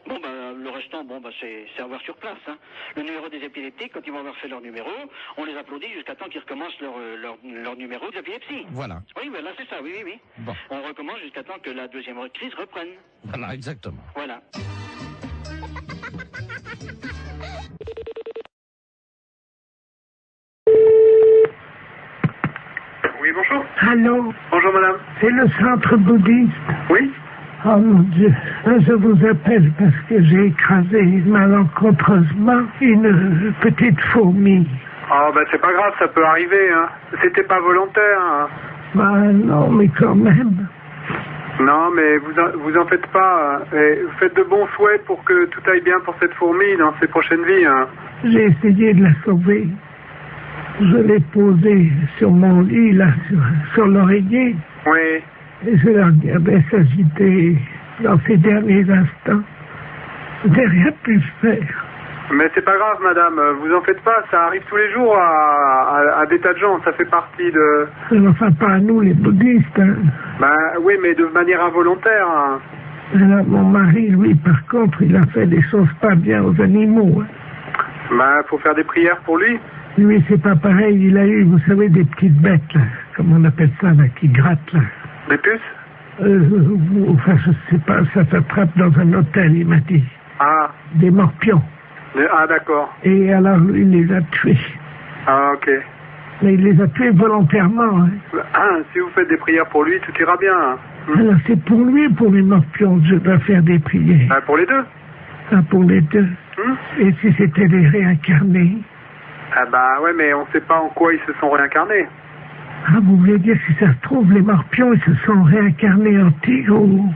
Bon, ben, le restant, c'est à voir sur place. Hein. Le numéro des épileptiques, quand ils vont avoir fait leur numéro, on les applaudit jusqu'à temps qu'ils recommencent leur numéro d'épilepsie. Voilà. Oui, ben là, c'est ça, oui. Bon. On recommence jusqu'à temps que la deuxième crise reprenne. Voilà, exactement. Voilà. Oui, bonjour. Allô, Bonjour, madame. c'est le centre bouddhiste. Oui? Oh mon Dieu, je vous appelle parce que j'ai écrasé malencontreusement une petite fourmi. Ah, ben, c'est pas grave, ça peut arriver, hein. C'était pas volontaire, hein. Bah non, mais quand même. Non, mais vous en faites pas. Et vous faites de bons souhaits pour que tout aille bien pour cette fourmi dans ses prochaines vies, hein. J'ai essayé de la sauver. Je l'ai posée sur mon lit, là, sur l'oreiller. Oui. Et je la regardais s'agiter dans ces derniers instants. Je n'ai rien pu faire. Mais c'est pas grave, madame, vous en faites pas, ça arrive tous les jours à des tas de gens, ça fait partie de... Enfin, pas à nous, les bouddhistes, hein. Ben oui, mais de manière involontaire, hein. Alors, mon mari, lui, par contre, il a fait des choses pas bien aux animaux, hein. Ben, faut faire des prières pour lui. Lui, c'est pas pareil, il a eu, vous savez, des petites bêtes, là, comme on appelle ça, là, qui grattent, là. Des puces? Enfin, je sais pas, ça s'attrape dans un hôtel, il m'a dit. Ah. Des morpions. Ah, d'accord. Et alors, il les a tués. Ah, ok. Mais il les a tués volontairement, hein. Ah, si vous faites des prières pour lui, tout ira bien, hein. Alors, c'est pour lui, pour les morpions, que je dois faire des prières. Ah, pour les deux? Ah, pour les deux. Et si c'était des réincarnés? Ah bah ouais, mais on sait pas en quoi ils se sont réincarnés. Ah, vous voulez dire, si ça se trouve, les morpions, ils se sont réincarnés en tigre ou...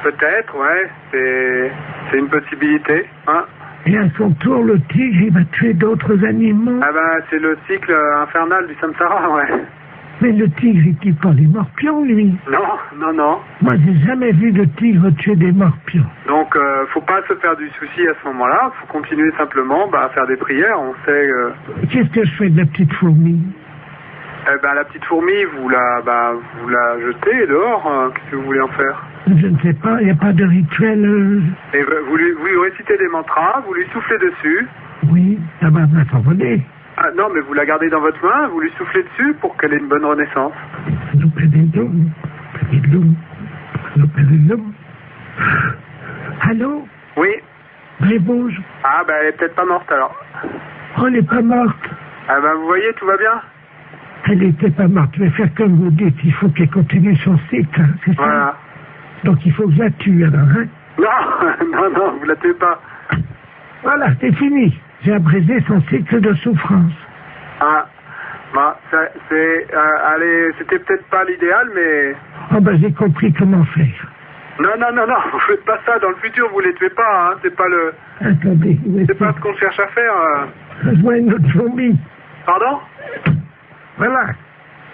Peut-être, ouais, c'est une possibilité, hein. Et à son tour, le tigre, il va tuer d'autres animaux. Ah bah, c'est le cycle infernal du samsara, ouais. Mais le tigre, il tue pas les morpions, lui. Non. Moi, j'ai jamais vu de tigre tuer des morpions. Donc, faut pas se faire du souci à ce moment-là, faut continuer simplement à faire des prières, on sait... Qu'est-ce que je fais de la petite fourmi? Eh ben, la petite fourmi, vous la jetez dehors, qu'est-ce que vous voulez en faire? Je ne sais pas, il n'y a pas de rituel... Et vous lui récitez des mantras, vous lui soufflez dessus. Oui, ça va s'envoler. Ah non, mais vous la gardez dans votre main, vous lui soufflez dessus pour qu'elle ait une bonne renaissance. Allô? Oui. Elle bouge. Ah, ben elle est peut-être pas morte alors. Oh, elle n'est pas morte. Ah ben vous voyez, tout va bien? Elle n'était pas morte, je vais faire comme vous dites, il faut qu'elle continue son cycle, hein, c'est ça? Voilà. Donc il faut que je la tue alors, hein? Non, vous la tuez pas. Voilà, c'est fini. J'ai abrégé son cycle de souffrance. Ah, bah, allez, c'était peut-être pas l'idéal, mais... Oh ben j'ai compris comment faire. Non, vous faites pas ça, dans le futur vous les tuez pas, hein, c'est pas le... Attendez, c'est pas ce qu'on cherche à faire. Je vois une autre fourmi. Pardon? Voilà.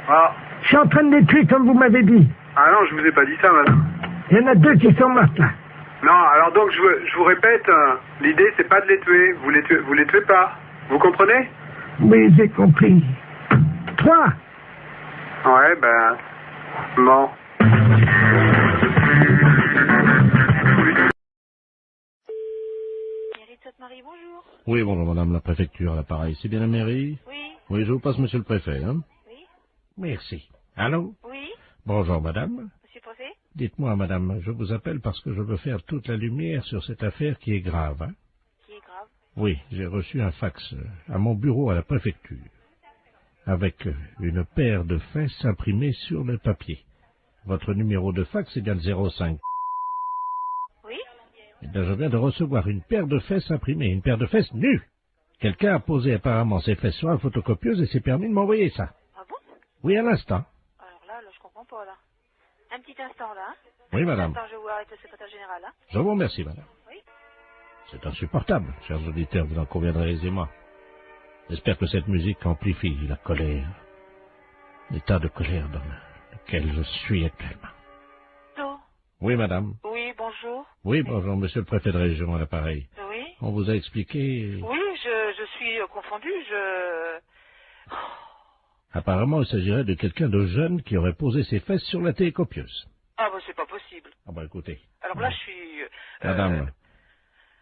Ah. Je suis en train de les tuer comme vous m'avez dit. Ah non, je vous ai pas dit ça, madame. Il y en a deux qui sont mortes là. Non, alors donc je vous répète, l'idée c'est pas de les tuer, vous les tuez pas. Vous comprenez? Oui, j'ai compris. 3. Ouais, ben... Bon. Marie, bonjour. Oui, bonjour madame la préfecture à l'appareil. C'est bien la mairie? Oui. Oui, je vous passe monsieur le préfet, hein? Oui. Merci. Allô? Oui. Bonjour madame. Monsieur le préfet? Dites-moi madame, je vous appelle parce que je veux faire toute la lumière sur cette affaire qui est grave, hein? Qui est grave? Oui, j'ai reçu un fax à mon bureau à la préfecture, avec une paire de fesses imprimées sur le papier. Votre numéro de fax est bien le 05. Oui. Eh bien, je viens de recevoir une paire de fesses imprimées, une paire de fesses nues. Quelqu'un a posé apparemment ses fesses sur la photocopieuse et s'est permis de m'envoyer ça. Ah bon? Oui, à l'instant. Alors là, je comprends pas, là. Un petit instant, là. Oui, madame. Un instant, je vous arrête le secrétaire général, là. Je vous remercie, madame. Oui. C'est insupportable, chers auditeurs, vous en conviendrez aisément. J'espère que cette musique amplifie la colère, l'état de colère dans lequel je suis actuellement. Oui, madame. Oui, bonjour. Oui, bonjour, monsieur le préfet de région à l'appareil. Oui. On vous a expliqué... Oui, je suis confondue, Apparemment, il s'agirait de quelqu'un de jeune qui aurait posé ses fesses sur la télécopieuse. Ah, bah, c'est pas possible. Ah bah écoutez... Alors là, je suis...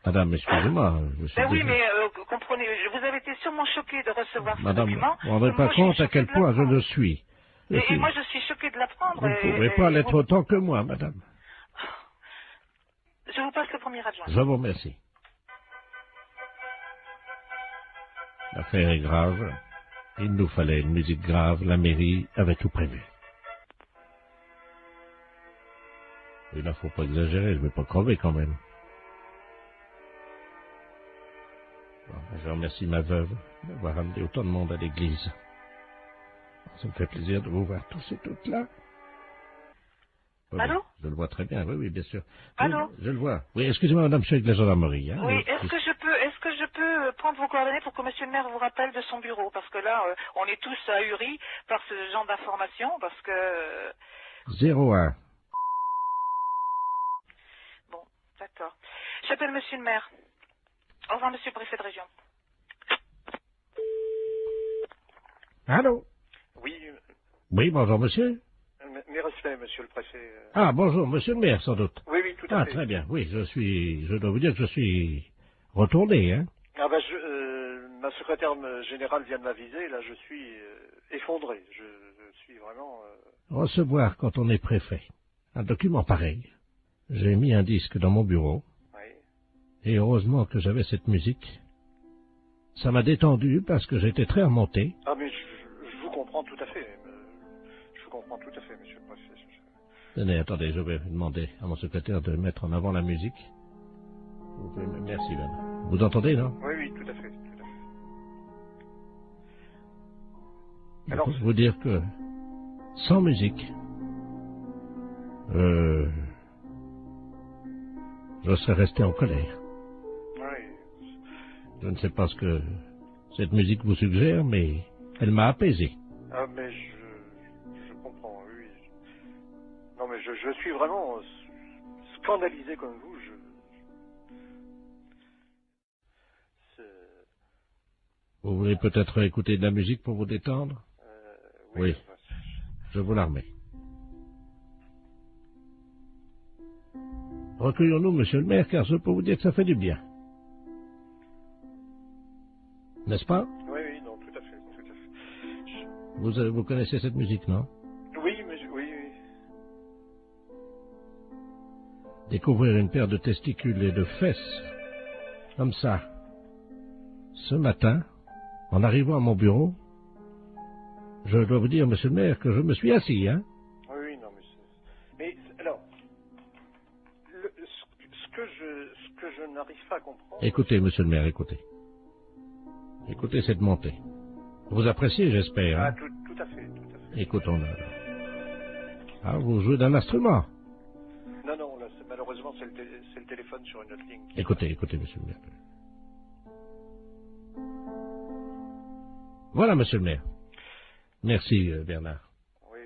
Madame, excusez-moi, je suis Ben oui, désolé. mais comprenez, vous avez été sûrement choquée de recevoir ce Madame, document. vous ne vous rendez pas compte à quel point je le suis. Et moi, je suis choquée de l'apprendre. Vous ne pouvez pas l'être autant que moi, madame. Je vous passe le premier adjoint. Je vous remercie. L'affaire est grave. Il nous fallait une musique grave. La mairie avait tout prévu. Il ne faut pas exagérer, je ne vais pas crever quand même. Bon, je remercie ma veuve d'avoir amené autant de monde à l'église. Ça me fait plaisir de vous voir tous et toutes là. Oui, Allô? Je le vois très bien, oui, oui, bien sûr. Allô? Oui, je le vois. Oui, excusez-moi, madame, je suis avec la gendarmerie. Hein. Oui, est-ce que je peux prendre vos coordonnées pour que monsieur le maire vous rappelle de son bureau? Parce que là, on est tous ahuris par ce genre d'informations, parce que... 01. Bon, d'accord. J'appelle monsieur le maire. Au revoir, monsieur le préfet de région. Allô? Oui, Oui, bonjour, monsieur. mes respects, monsieur le préfet. Ah, bonjour, monsieur le maire, sans doute. Oui, tout à fait. Ah, très bien, oui, je dois vous dire que je suis retourné, hein. Ah ben, ma secrétaire générale vient de m'aviser, là je suis effondré, je suis vraiment... Recevoir quand on est préfet un document pareil. J'ai mis un disque dans mon bureau. Oui. Et heureusement que j'avais cette musique. Ça m'a détendu parce que j'étais très remonté. Ah mais je vous comprends tout à fait, je vous comprends tout à fait, monsieur le préfet. Tenez, attendez, je vais demander à mon secrétaire de mettre en avant la musique. Vous pouvez... Merci, madame. Vous entendez, non? Oui, tout à fait, Alors, vous dire que sans musique, je serais resté en colère. Oui. Je ne sais pas ce que cette musique vous suggère, mais elle m'a apaisé. Ah mais je comprends, oui. Non mais je suis vraiment scandalisé comme vous, Vous voulez peut-être écouter de la musique pour vous détendre? Oui. Je vous la remets. Recueillons-nous, monsieur le maire, car je peux vous dire que ça fait du bien. N'est-ce pas? Oui, non, tout à fait. Vous connaissez cette musique, non? Oui, mais oui. Découvrir une paire de testicules et de fesses, comme ça, ce matin, en arrivant à mon bureau, je dois vous dire, monsieur le maire, que je me suis assis, hein? Oui, non, mais alors, ce que je n'arrive pas à comprendre... Écoutez, monsieur le maire, écoutez. Écoutez cette montée. Vous appréciez, j'espère, hein? Ah, tout à fait. Écoutons-le. Ah, vous jouez d'un instrument? Non, là, malheureusement, c'est le téléphone sur une autre ligne. Écoutez, monsieur le maire. Voilà, monsieur le maire. Merci, Bernard. Oui.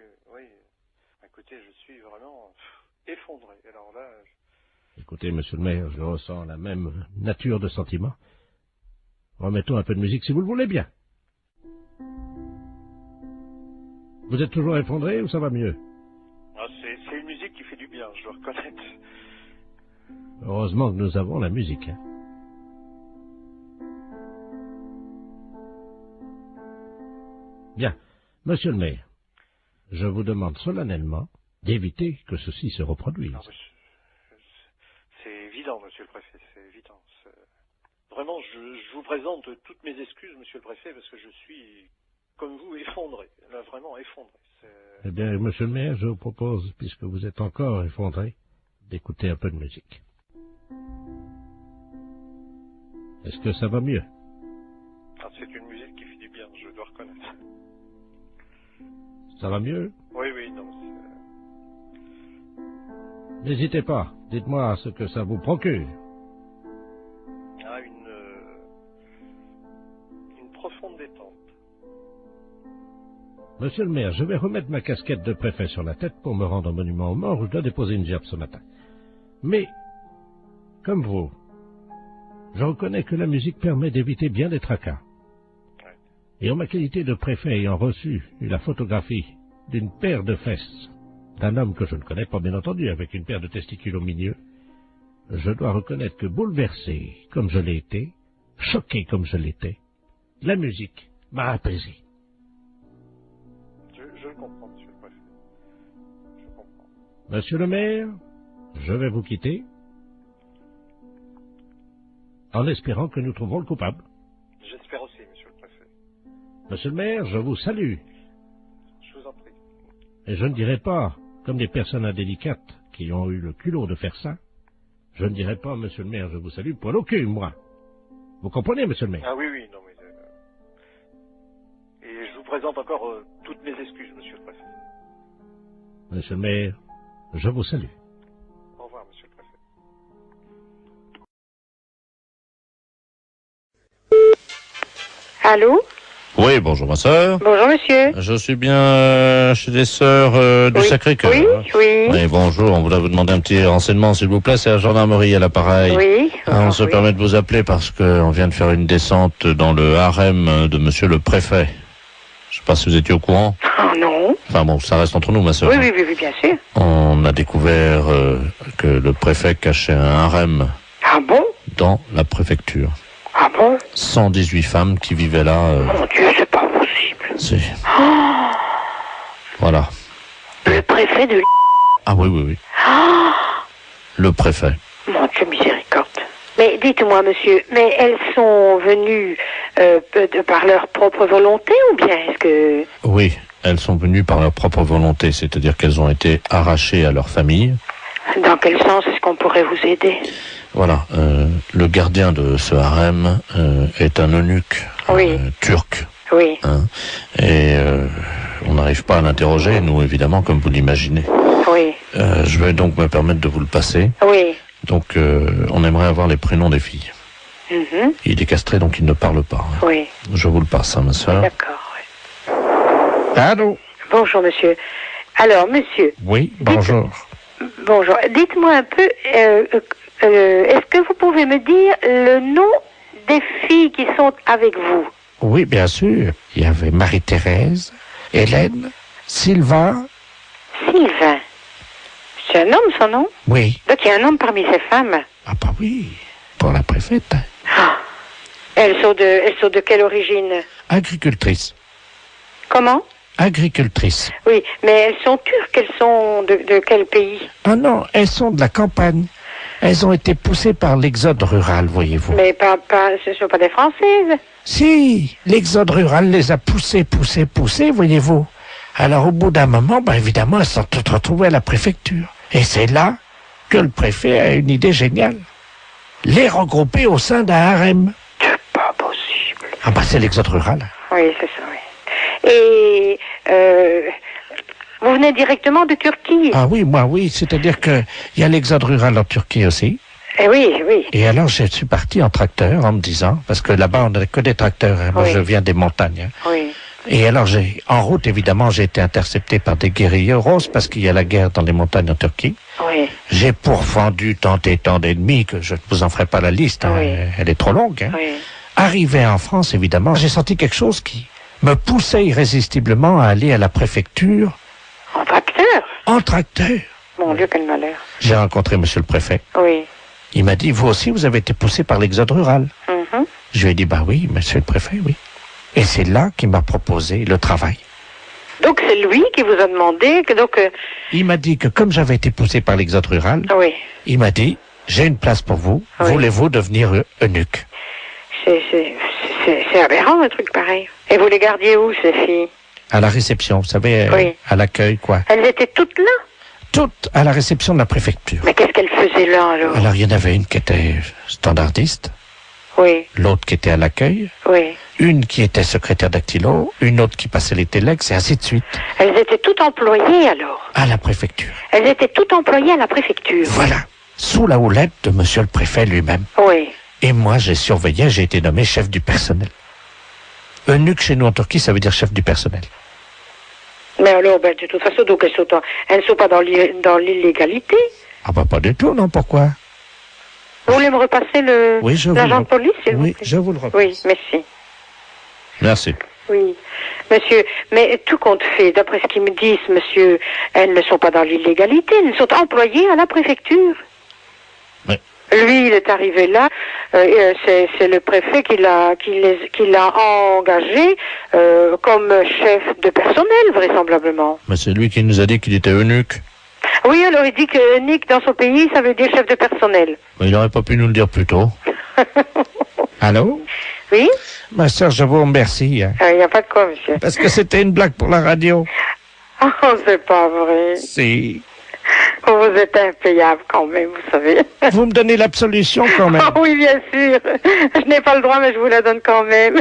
Écoutez, je suis vraiment effondré. Alors là... Écoutez, monsieur le maire, je ressens la même nature de sentiment. Remettons un peu de musique si vous le voulez bien. Vous êtes toujours effondré ou ça va mieux? Ah, c'est une musique qui fait du bien, je dois reconnaître. Heureusement que nous avons la musique, hein. Bien, monsieur le maire, je vous demande solennellement d'éviter que ceci se reproduise. Non, c'est évident, monsieur le préfet, c'est évident. Vraiment, je vous présente toutes mes excuses, monsieur le préfet, parce que je suis, comme vous, effondré. Là, vraiment effondré. Eh bien, monsieur le maire, je vous propose, puisque vous êtes encore effondré, d'écouter un peu de musique. Est-ce que ça va mieux? Ah, c'est une musique qui fait du bien, je dois reconnaître. Ça va mieux? Oui, non. N'hésitez pas, dites-moi ce que ça vous procure. Ah, une profonde détente. Monsieur le maire, je vais remettre ma casquette de préfet sur la tête pour me rendre au monument aux morts où je dois déposer une gerbe ce matin. Mais, comme vous, je reconnais que la musique permet d'éviter bien des tracas. Et en ma qualité de préfet ayant reçu la photographie d'une paire de fesses d'un homme que je ne connais pas bien entendu, avec une paire de testicules au milieu, je dois reconnaître que bouleversé comme je l'ai été, choqué comme je l'étais, la musique m'a apaisé. Je le comprends, monsieur le préfet. Je comprends. Monsieur le maire, je vais vous quitter en espérant que nous trouverons le coupable. J'espère aussi, monsieur le préfet. Monsieur le maire, je vous salue. Je vous en prie. Et je ne dirai pas, comme des personnes indélicates qui ont eu le culot de faire ça, je ne dirai pas, monsieur le maire, je vous salue, poil au cul, moi. Vous comprenez, monsieur le maire? Ah oui, non, mais... Et je vous présente encore toutes mes excuses, monsieur le préfet. Monsieur le maire, je vous salue. Au revoir, monsieur le préfet. Allô? Oui, bonjour ma sœur. Bonjour monsieur. Je suis bien chez les sœurs du Sacré-Cœur. Oui. Oui, bonjour, on voudrait vous demander un petit renseignement s'il vous plaît, c'est la gendarmerie à l'appareil. Oui. On se permet de vous appeler parce qu'on vient de faire une descente dans le harem de monsieur le préfet. Je sais pas si vous étiez au courant. Oh non. Enfin bon, ça reste entre nous ma sœur. Oui, bien sûr. On a découvert que le préfet cachait un harem. Ah bon? Dans la préfecture. Ah bon? 118 femmes qui vivaient là. Mon Dieu, c'est pas possible. Si. Oh, Voilà. le préfet de... Ah oui. Oh, Le préfet. mon Dieu, miséricorde. Mais dites-moi, monsieur, mais elles sont venues par leur propre volonté ou bien est-ce que... Oui, elles sont venues par leur propre volonté, c'est-à-dire qu'elles ont été arrachées à leur famille. Dans quel sens est-ce qu'on pourrait vous aider? Voilà, le gardien de ce harem est un eunuque turc. Oui. Hein, et on n'arrive pas à l'interroger, nous, évidemment, comme vous l'imaginez. Oui. Je vais donc me permettre de vous le passer. Oui. Donc, on aimerait avoir les prénoms des filles. Mhm. Il est castré, donc il ne parle pas. Hein. Oui. Je vous le passe, hein, ma soeur. D'accord, oui. Allô? Bonjour, monsieur. Alors, monsieur... Oui, bonjour. Bonjour. Dites-moi un peu, est-ce que vous pouvez me dire le nom des filles qui sont avec vous? Oui, bien sûr. Il y avait Marie-Thérèse, Hélène, Sylvain. Sylvain. C'est un homme, son nom? Oui. Donc il y a un homme parmi ces femmes? Ah bah oui, pour la préfète. Ah. Elles sont de quelle origine? Agricultrice. Comment? Agricultrice. Oui, mais elles sont turques, elles sont de quel pays? Ah non, elles sont de la campagne. Elles ont été poussées par l'exode rural, voyez-vous. Mais ce ne sont pas des Françaises? Si, l'exode rural les a poussées, voyez-vous. Alors au bout d'un moment, évidemment, elles sont toutes retrouvées à la préfecture. Et c'est là que le préfet a une idée géniale. Les regrouper au sein d'un harem. C'est pas possible. Ah c'est l'exode rural. Oui, c'est ça, oui. Et vous venez directement de Turquie? Ah oui, moi oui, c'est-à-dire que il y a l'exode rural en Turquie aussi. Eh oui. Et alors je suis parti en tracteur en me disant, parce que là-bas on n'a que des tracteurs, hein. Moi je viens des montagnes. Hein. Oui. Et alors en route évidemment j'ai été intercepté par des guérilleros parce qu'il y a la guerre dans les montagnes en Turquie. Oui. J'ai pourfendu tant et tant d'ennemis que je ne vous en ferai pas la liste, hein. Elle est trop longue. Hein. Oui. Arrivé en France évidemment, j'ai senti quelque chose qui me poussait irrésistiblement à aller à la préfecture. En tracteur? En tracteur. Mon Dieu, quel malheur. J'ai rencontré monsieur le préfet. Oui. Il m'a dit, vous aussi, vous avez été poussé par l'exode rural. Mhm. Je lui ai dit, oui, monsieur le préfet, oui. Et c'est là qu'il m'a proposé le travail. Donc c'est lui qui vous a demandé que Il m'a dit que comme j'avais été poussé par l'exode rural, oui. Il m'a dit, j'ai une place pour vous, voulez-vous devenir eunuque? C'est aberrant un truc pareil. Et vous les gardiez où, ces filles? À la réception, vous savez, à l'accueil, quoi. Elles étaient toutes là? Toutes à la réception de la préfecture. Mais qu'est-ce qu'elles faisaient là, alors? Alors, il y en avait une qui était standardiste. Oui. L'autre qui était à l'accueil. Oui. Une qui était secrétaire dactylo. Une autre qui passait les téléx, et ainsi de suite. Elles étaient toutes employées, alors? À la préfecture. Elles étaient toutes employées à la préfecture? Voilà. Sous la houlette de monsieur le préfet lui-même. Oui. Et moi, j'ai surveillé, j'ai été nommé chef du personnel. Eunuque chez nous en Turquie, ça veut dire chef du personnel. Mais alors, ben, de toute façon, donc elles ne sont pas dans l'illégalité. Ah bah pas du tout, non, pourquoi? Vous voulez me repasser l'agent de police, s'il vous plaît? Oui, je vous le repasse. Oui, merci. Merci. Oui, monsieur, mais tout compte fait, d'après ce qu'ils me disent, monsieur, elles ne sont pas dans l'illégalité, elles sont employées à la préfecture. Oui. Lui, il est arrivé là, c'est le préfet qui l'a engagé comme chef de personnel, vraisemblablement. Mais c'est lui qui nous a dit qu'il était eunuque. Oui, alors il dit que Nick, dans son pays, ça veut dire chef de personnel. Mais il n'aurait pas pu nous le dire plus tôt. Allô? Oui? Ma soeur, je vous remercie. Il n'y a pas de quoi, monsieur. Parce que c'était une blague pour la radio. Oh, c'est pas vrai. Si. Vous êtes impayable quand même, vous savez. Vous me donnez l'absolution quand même. Oh, oui, bien sûr. Je n'ai pas le droit, mais je vous la donne quand même.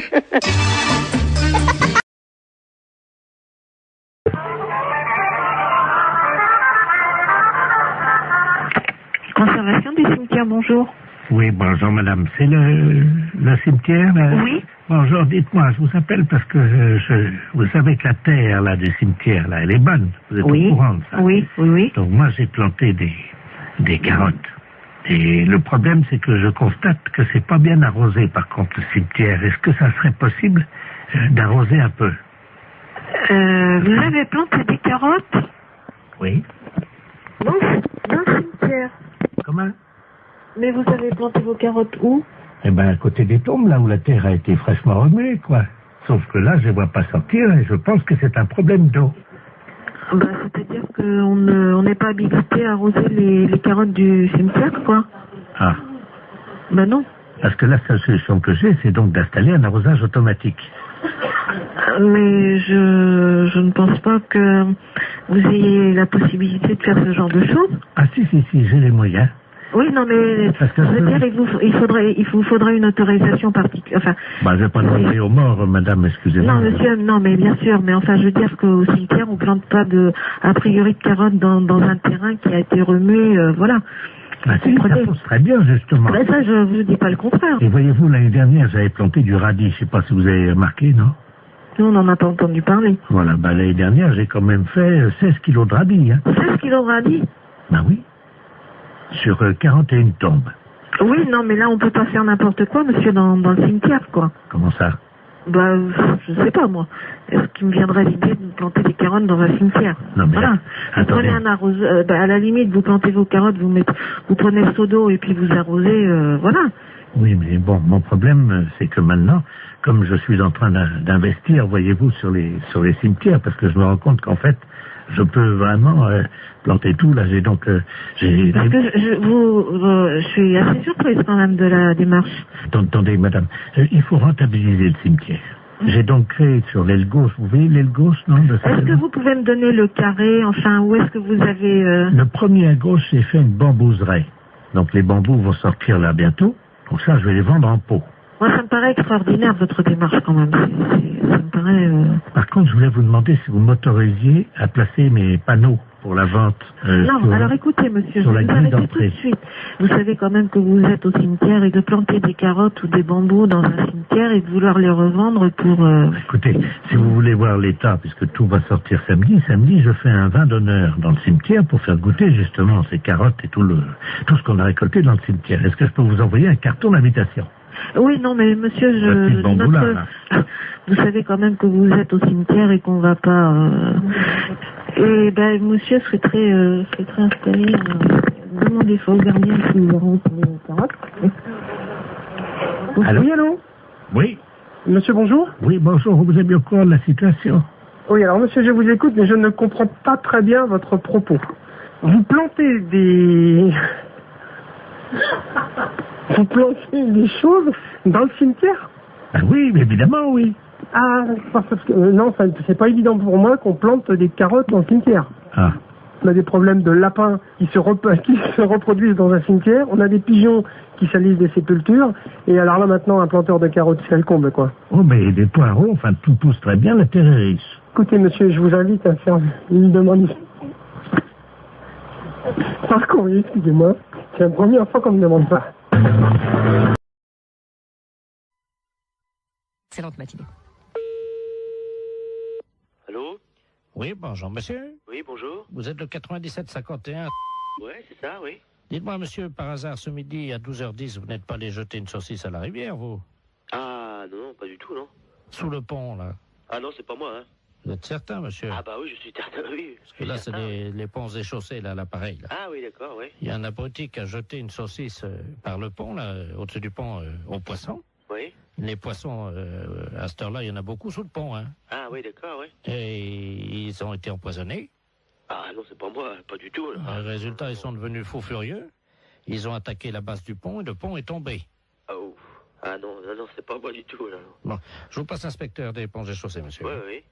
Conservation des cimetières, bonjour. Oui, bonjour madame. C'est le cimetière là? Oui. Bonjour, dites-moi, je vous appelle parce que vous savez que la terre là du cimetière là, elle est bonne. Vous êtes au courant de ça? Oui, oui, oui. Donc moi j'ai planté des carottes. Et le problème c'est que je constate que c'est pas bien arrosé par contre le cimetière. Est-ce que ça serait possible d'arroser un peu? Vous avez planté des carottes? Oui. Non, dans le cimetière. Comment? Mais vous avez planté vos carottes où? Eh ben, à côté des tombes, là où la terre a été fraîchement remuée, quoi. Sauf que là, je ne vois pas sortir et je pense que c'est un problème d'eau. Ben, c'est-à-dire qu'on n'est pas habilité à arroser les carottes du cimetière, quoi. Ah. Ben non. Parce que la seule solution que j'ai, c'est donc d'installer un arrosage automatique. Mais je ne pense pas que vous ayez la possibilité de faire ce genre de choses. Ah si, j'ai les moyens. Oui, non, mais je veux dire, il vous faudrait une autorisation particulière. Enfin, bah, je vais pas demander aux morts, madame, excusez-moi. Non, monsieur, non, mais bien sûr, mais enfin, je veux dire qu'au cimetière, on plante pas a priori de carottes dans un terrain qui a été remué, voilà. Ah si, ça pousse très bien, justement. Ben ça, je vous dis pas le contraire. Et voyez-vous, l'année dernière, j'avais planté du radis, je sais pas si vous avez remarqué, non? Nous, on n'en a pas entendu parler. Voilà, bah, l'année dernière, j'ai quand même fait 16 kilos de radis, hein. 16 kilos de radis? Ben oui. Sur 41 tombes. Oui, non, mais là, on peut pas faire n'importe quoi, monsieur, dans le cimetière, quoi. Comment ça? Bah, je sais pas, moi. Est-ce qu'il me viendrait l'idée de planter des carottes dans un cimetière? Non, mais voilà. Vous prenez un arroseur, à la limite, vous plantez vos carottes, vous prenez le seau d'eau et puis vous arrosez, voilà. Oui, mais bon, mon problème, c'est que maintenant, comme je suis en train d'investir, voyez-vous, sur les cimetières, parce que je me rends compte qu'en fait, je peux vraiment planter tout. Là, j'ai donc... Parce que je suis assez surprise quand même de la démarche. Attendez, madame, il faut rentabiliser le cimetière. J'ai donc créé sur l'aile gauche, vous voyez l'aile gauche, non? Est-ce que vous pouvez me donner le carré, enfin, où est-ce que vous avez... Le premier à gauche, j'ai fait une bambouserie. Donc les bambous vont sortir là bientôt. Donc ça, je vais les vendre en pot. Moi, ça me paraît extraordinaire, votre démarche, quand même. Ça me paraît... Par contre, je voulais vous demander si vous m'autorisiez à placer mes panneaux pour la vente. Non, alors écoutez, monsieur, je vais vous arrêter tout de suite. Vous savez quand même que vous êtes au cimetière et de planter des carottes ou des bambous dans un cimetière et de vouloir les revendre pour... Écoutez, si vous voulez voir l'état, puisque tout va sortir samedi, je fais un vin d'honneur dans le cimetière pour faire goûter justement ces carottes et tout ce qu'on a récolté dans le cimetière. Est-ce que je peux vous envoyer un carton d'invitation? Oui, non, mais monsieur, vous savez quand même que vous êtes au cimetière et qu'on va pas... Et ben, monsieur serait très installé. Demandez ça au gardien qui lui rend les carottes. Allô? Oui, allô? Oui. Monsieur, bonjour? Oui, bonjour, vous êtes bien au courant de la situation? Oui, alors monsieur, je vous écoute, mais je ne comprends pas très bien votre propos. Vous plantez des... Vous plantez des choses dans le cimetière? Ah oui, mais évidemment, oui. Ah, parce que non, c'est pas évident pour moi qu'on plante des carottes dans le cimetière. Ah. On a des problèmes de lapins qui se reproduisent dans un cimetière. On a des pigeons qui salissent des sépultures. Et alors là, maintenant, un planteur de carottes, c'est le comble, quoi. Oh, mais des poireaux, enfin, tout pousse très bien, la terre est riche. Écoutez, monsieur, je vous invite à faire une demande. Par courrier, excusez-moi. C'est la première fois qu'on me demande ça. Excellente matinée. Allô? Oui, bonjour, monsieur. Oui, bonjour. Vous êtes le 9751. Ouais, c'est ça, oui. Dites-moi, monsieur, par hasard, ce midi, à 12h10, vous n'êtes pas allé jeter une saucisse à la rivière, vous? Ah, non, pas du tout, non. Sous le pont, là. Ah non, c'est pas moi, hein. Vous êtes certain, monsieur? Ah bah oui, je suis certain, oui. Parce que là, c'est les ponts et chaussées, là, l'appareil, là. Ah oui, d'accord, oui. Il y a un abruti qui a jeté une saucisse par le pont, là, au-dessus du pont, aux poissons. Oui. Les poissons, à cette heure-là, il y en a beaucoup sous le pont, hein. Ah oui, d'accord, oui. Et ils ont été empoisonnés. Ah non, c'est pas moi, pas du tout, là. Résultat, ils sont devenus fous furieux. Ils ont attaqué la base du pont et le pont est tombé. Oh. Ah non, c'est pas moi du tout, là. Bon, je vous passe l'inspecteur des ponts et chaussées, monsieur. Oui, oui.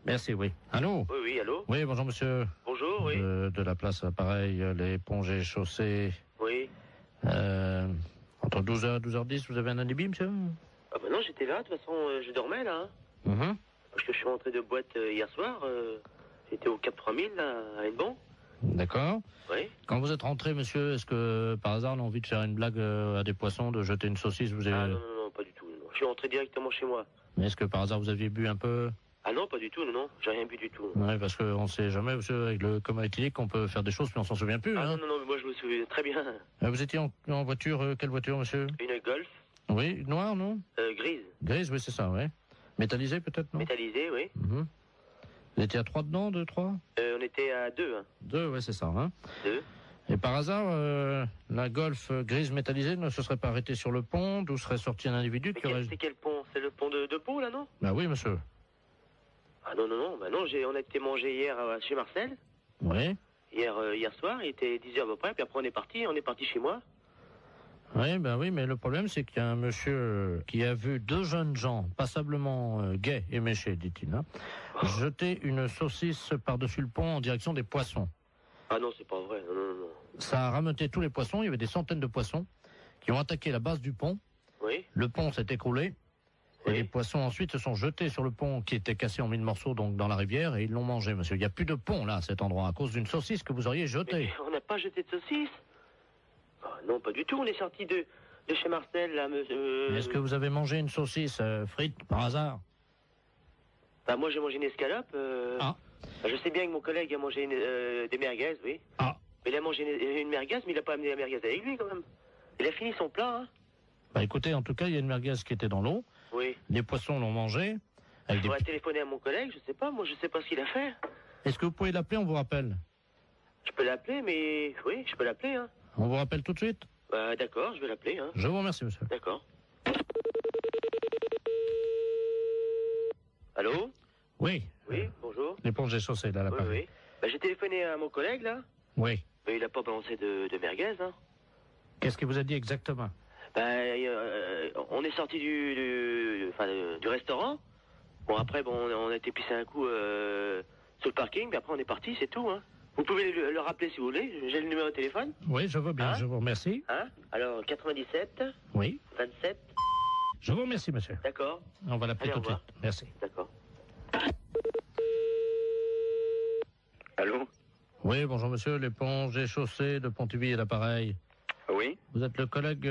Merci, oui. Allô? Oui, allô? Oui, bonjour, monsieur. Bonjour, oui. De la place, pareil, les ponts et chaussées. Oui. Entre 12h et 12h10, vous avez un alibi, monsieur? Ah bah non, j'étais là, de toute façon, je dormais, là. Mhm. Parce que je suis rentré de boîte hier soir, j'étais au Cap 3000, là, à Hennebon. D'accord. Oui. Quand vous êtes rentré, monsieur, est-ce que, par hasard, on a envie de faire une blague à des poissons, de jeter une saucisse, vous avez... Ah non, pas du tout, non. Je suis rentré directement chez moi. Mais est-ce que, par hasard, vous aviez bu un peu? Ah non, pas du tout, non, j'ai rien bu du tout. Oui, parce qu'on ne sait jamais, monsieur, avec le coma éthylique, on peut faire des choses, puis on s'en souvient plus, hein. Non, mais moi je me souviens très bien. Vous étiez en voiture, quelle voiture, monsieur? Une Golf. Oui, noire, non? Grise. Grise, oui, c'est ça, oui. Métallisée, peut-être, non? Métallisée, oui. Mhm. Vous étiez à 3 dedans, 2, 3? On était à 2, hein. 2, oui, c'est ça, hein. 2. Et par hasard, la Golf grise métallisée ne se serait pas arrêtée sur le pont, d'où serait sorti un individu qui aurait... C'est quel pont? C'est le pont de Pau, là, non? Bah oui, monsieur. Ah non, on a été manger hier chez Marcel. Oui. Hier soir, il était 10h à peu près, puis après on est parti chez moi. Oui, ben oui, mais le problème, c'est qu'il y a un monsieur qui a vu 2 jeunes gens, passablement gais et méchés, dit-il, hein, jeter une saucisse par-dessus le pont en direction des poissons. Ah non, c'est pas vrai, non. Ça a rameuté tous les poissons, il y avait des centaines de poissons qui ont attaqué la base du pont. Oui. Le pont s'est écroulé. Et les poissons ensuite se sont jetés sur le pont qui était cassé en 1000 morceaux donc dans la rivière et ils l'ont mangé, monsieur. Il n'y a plus de pont là à cet endroit à cause d'une saucisse que vous auriez jetée. Mais on n'a pas jeté de saucisse. Non, pas du tout. On est sorti de chez Marcel là, monsieur. Est-ce que vous avez mangé une saucisse frite par hasard? Bah moi j'ai mangé une escalope. Bah, je sais bien que mon collègue a mangé des merguez, oui. Ah. Mais il a mangé une merguez, mais il n'a pas amené la merguez avec lui quand même. Il a fini son plat, hein. Bah écoutez, en tout cas, il y a une merguez qui était dans l'eau. Oui. Les poissons l'ont mangé. Il faudrait téléphoner à mon collègue, je sais pas, moi je sais pas ce qu'il a fait. Est-ce que vous pouvez l'appeler, on vous rappelle? Je peux l'appeler, mais... Oui, je peux l'appeler, hein. On vous rappelle tout de suite? Bah d'accord, je vais l'appeler, hein. Je vous remercie, monsieur. D'accord. Allô? Oui. Oui, bonjour. L'éponge est chaussée, là, l'appareil. Oui. Bah j'ai téléphoné à mon collègue, là. Oui. Mais il a pas balancé de merguez, hein. Qu'est-ce qu'il vous a dit exactement? On est sorti du restaurant. Bon, après, on a été pisser un coup sur le parking, puis après on est parti, c'est tout, hein. Vous pouvez le rappeler si vous voulez, j'ai le numéro de téléphone. Oui, je veux bien, je vous remercie. Hein? Alors, 97. Oui. 27. Je vous remercie, monsieur. D'accord. On va l'appeler tout de suite. Merci. D'accord. Allô? Oui, bonjour monsieur, l'éponge et chaussée de Pontivy et l'appareil. Oui. Vous êtes le collègue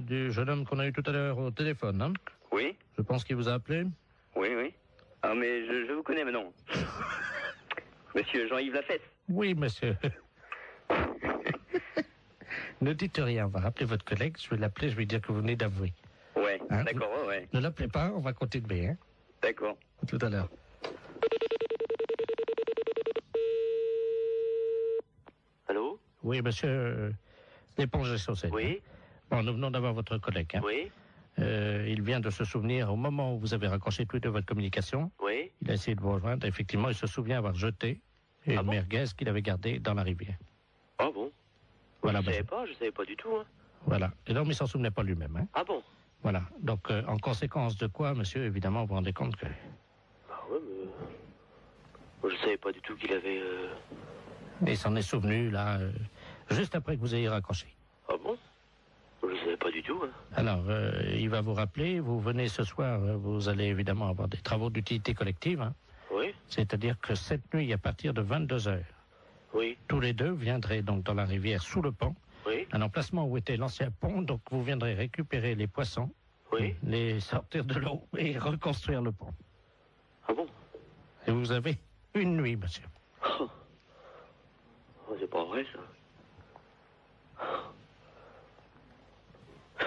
du jeune homme qu'on a eu tout à l'heure au téléphone, hein? Oui. Je pense qu'il vous a appelé. Oui. Ah, mais je vous connais maintenant. Monsieur Jean-Yves Lafesse. Oui, monsieur. Ne dites rien, on va rappeler votre collègue, je vais l'appeler, je vais dire que vous venez d'avouer. Ouais, hein, d'accord, ouais. Ne l'appelez pas, on va continuer, hein? D'accord. À tout à l'heure. Allô? Oui, monsieur, l'éponge et chaussée. Oui. Bon, nous venons d'avoir votre collègue, hein? Oui. Il vient de se souvenir, au moment où vous avez raccroché tous les deux votre communication, oui. Il a essayé de vous rejoindre, effectivement, il se souvient avoir jeté une merguez qu'il avait gardée dans la rivière. Ah bon? Voilà, je savais pas du tout, hein. Voilà. Et donc, il s'en souvenait pas lui-même, hein. Ah bon? Voilà. Donc, en conséquence de quoi, monsieur, évidemment, vous vous rendez compte que... Bah ouais, mais... Moi, je savais pas du tout qu'il avait... Et il s'en est souvenu, là, juste après que vous ayez raccroché. Ah bon? Je ne savais pas du tout, hein. Alors, il va vous rappeler, vous venez ce soir, vous allez évidemment avoir des travaux d'utilité collective, hein. Oui. C'est-à-dire que cette nuit, à partir de 22h, oui. Tous les deux viendraient donc dans la rivière sous le pont, oui. Un emplacement où était l'ancien pont, donc vous viendrez récupérer les poissons, oui. Les sortir de l'eau et reconstruire le pont. Ah bon? Et vous avez Une nuit, monsieur. Oh, c'est pas vrai, ça.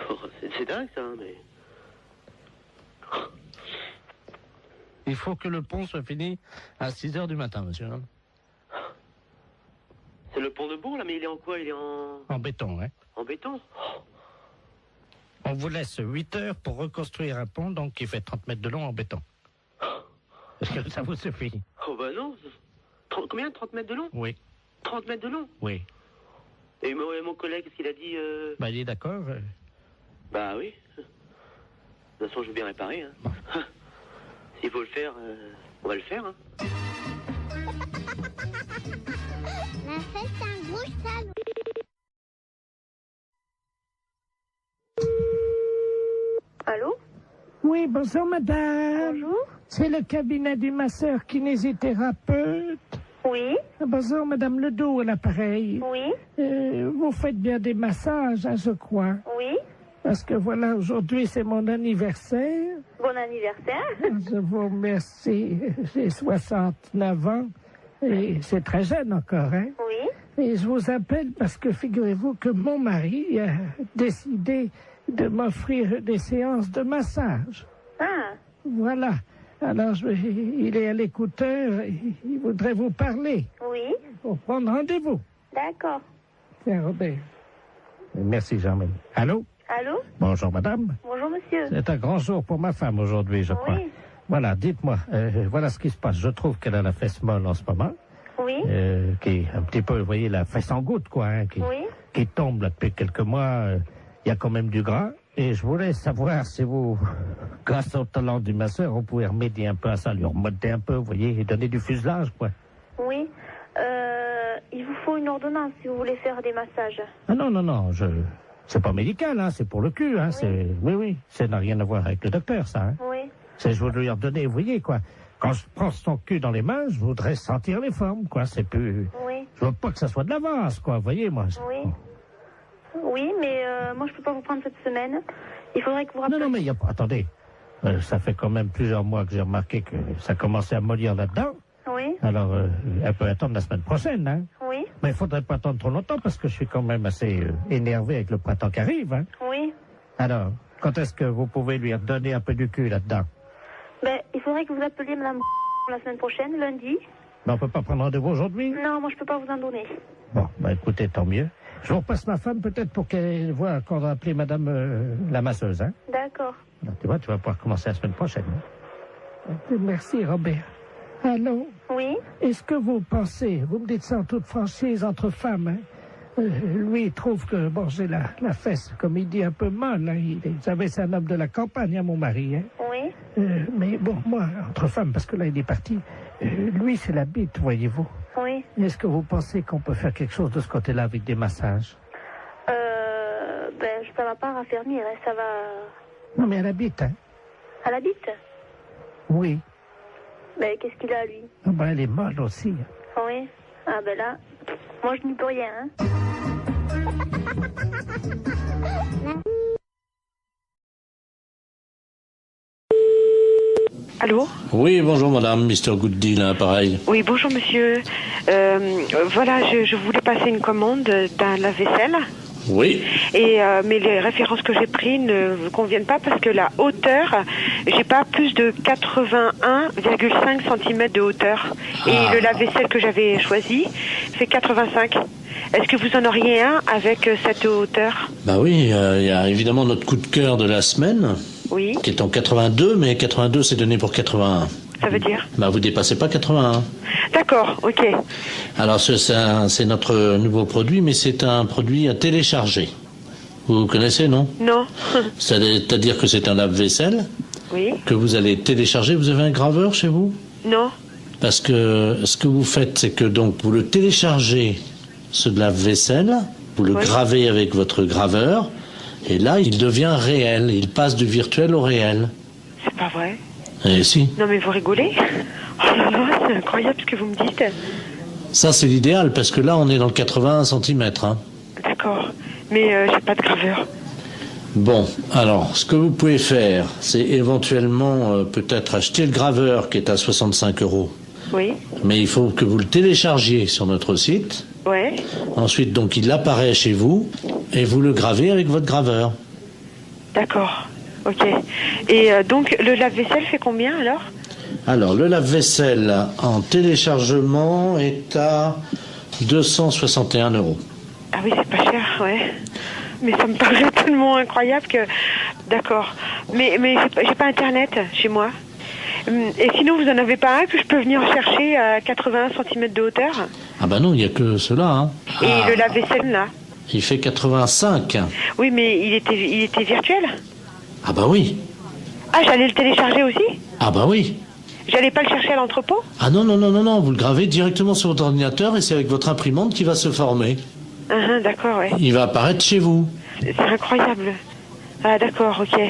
Oh, c'est dingue, ça, mais... Il faut que le pont soit fini à 6h du matin, monsieur. C'est le pont de Bourg, là, mais il est en quoi? Il est en béton, hein. En béton? On vous laisse 8 heures pour reconstruire un pont, donc qui fait 30 mètres de long en béton. Est-ce que ça vous suffit? Oh, bah non. Combien? 30 mètres de long? Oui. 30 mètres de long? Oui. Et mon collègue, qu'est-ce qu'il a dit Bah, il est d'accord. Bah oui. De toute façon, je veux bien réparer. Hein. Bon. S'il faut le faire, on va le faire. Hein. Allô? Oui, bonjour madame. Bonjour. C'est le cabinet du masseur kinésithérapeute. Oui. Bonjour madame Ledoux à l'appareil. Oui. Vous faites bien des massages, hein, je crois. Oui. Parce que voilà, aujourd'hui c'est mon anniversaire. Bon anniversaire. Je vous remercie. J'ai 69 ans et c'est très jeune encore, hein? Oui. Et je vous appelle parce que figurez-vous que mon mari a décidé de m'offrir des séances de massage. Ah. Voilà. Alors, il est à l'écouteur, il voudrait vous parler. Oui. Pour prendre rendez-vous. D'accord. Tiens, Robert. Merci, Jean-Marie. Allô? Allô? Bonjour, madame. Bonjour, monsieur. C'est un grand jour pour ma femme aujourd'hui, je crois. Oui. Voilà, dites-moi, voilà ce qui se passe. Je trouve qu'elle a la fesse molle en ce moment. Oui. Qui est un petit peu, vous voyez, la fesse en goutte, quoi, hein, qui tombe là depuis quelques mois. Il y a quand même du gras. Et je voulais savoir si vous, grâce au talent du masseur, on pouvait remédier un peu à ça, lui remonter un peu, vous voyez, et donner du fuselage, quoi. Oui. Il vous faut une ordonnance si vous voulez faire des massages. Ah non, c'est pas médical, hein, c'est pour le cul, hein, oui, ça n'a rien à voir avec le docteur, ça, hein. Oui. C'est, je voudrais lui redonner, vous voyez, quoi. Quand je prends son cul dans les mains, je voudrais sentir les formes, quoi, c'est plus... Oui. Je veux pas que ça soit de l'avance, quoi, vous voyez, moi. Oui. Oui, mais moi, je peux pas vous prendre cette semaine. Il faudrait que vous rappeliez... Non, mais il y a pas... Attendez. Ça fait quand même plusieurs mois que j'ai remarqué que ça commençait à mollir là-dedans. Oui. Alors, elle peut attendre la semaine prochaine, hein. Oui. Mais il faudrait pas attendre trop longtemps parce que je suis quand même assez énervé avec le printemps qui arrive, hein. Oui. Alors, quand est-ce que vous pouvez lui redonner un peu du cul là-dedans? Ben, il faudrait que vous appeliez madame la semaine prochaine, lundi. Mais on peut pas prendre rendez-vous aujourd'hui? Non, moi, je peux pas vous en donner. Bon, écoutez, tant mieux. Je vous repasse ma femme peut-être pour qu'elle voit qu'on va appeler madame la masseuse, hein. D'accord. Alors, tu vois, tu vas pouvoir commencer la semaine prochaine. Merci, Robert. Allô? Oui? Est-ce que vous pensez, vous me dites ça en toute franchise entre femmes, hein? Lui, il trouve que, bon, j'ai la fesse, comme il dit, un peu molle, hein. Vous savez, c'est un homme de la campagne, hein, mon mari, hein. Oui? Mais bon, moi, entre femmes, parce que là, il est parti, lui, c'est la bite, voyez-vous. Oui. Est-ce que vous pensez qu'on peut faire quelque chose de ce côté-là avec des massages? Ben, ça va pas raffermir, hein, ça va... Non, mais elle habite, hein? Elle habite? Oui. Ben, qu'est-ce qu'il a, lui? Oh, ben, elle est molle aussi. Oui. Ah, ben là, moi, je n'y peux rien, hein. Allô? Oui, bonjour madame, Mr. Gooddeal, là, pareil. Oui, bonjour monsieur. Voilà, je voulais passer une commande d'un lave-vaisselle. Oui. Mais les références que j'ai prises ne vous conviennent pas parce que la hauteur, j'ai pas plus de 81,5 cm de hauteur. Et le lave-vaisselle que j'avais choisi fait 85. Est-ce que vous en auriez un avec cette hauteur? Bah oui, il y a évidemment notre coup de cœur de la semaine. Oui. Qui est en 82, mais 82 c'est donné pour 81. Ça veut dire? Bah vous dépassez pas 81. D'accord, ok. Alors c'est notre nouveau produit, mais c'est un produit à télécharger. Vous connaissez, non? Non. C'est-à-dire que c'est un lave-vaisselle. Oui. Que vous allez télécharger. Vous avez un graveur chez vous? Non. Parce que ce que vous faites, c'est que donc vous le téléchargez, ce lave-vaisselle, vous le gravez avec votre graveur, et là il devient réel. Il passe du virtuel au réel. C'est pas vrai? Eh si. Non mais vous rigolez? Oh là là, c'est incroyable ce que vous me dites. Ça c'est l'idéal parce que là on est dans le 81 cm. Hein. D'accord, mais j'ai pas de graveur. Bon, alors ce que vous pouvez faire, c'est éventuellement peut-être acheter le graveur qui est à 65 €. Oui. Mais il faut que vous le téléchargiez sur notre site. Ouais. Ensuite, donc, il apparaît chez vous et vous le gravez avec votre graveur. D'accord. Ok. Et donc, le lave-vaisselle fait combien alors? Alors, le lave-vaisselle en téléchargement est à 261 €. Ah oui, c'est pas cher, ouais. Mais ça me paraît tellement incroyable que... D'accord. Mais j'ai pas Internet chez moi. Et sinon, vous en avez pas un que je peux venir chercher à 80 cm de hauteur? Ah bah non, il n'y a que cela. Hein. Et le lave-vaisselle, là? Il fait 85. Oui, mais il était virtuel? Ah bah oui. Ah, j'allais le télécharger aussi? Ah bah oui. J'allais pas le chercher à l'entrepôt? Ah non, vous le gravez directement sur votre ordinateur et c'est avec votre imprimante qui va se former. D'accord, ouais. Il va apparaître chez vous. C'est incroyable. Ah d'accord, ok.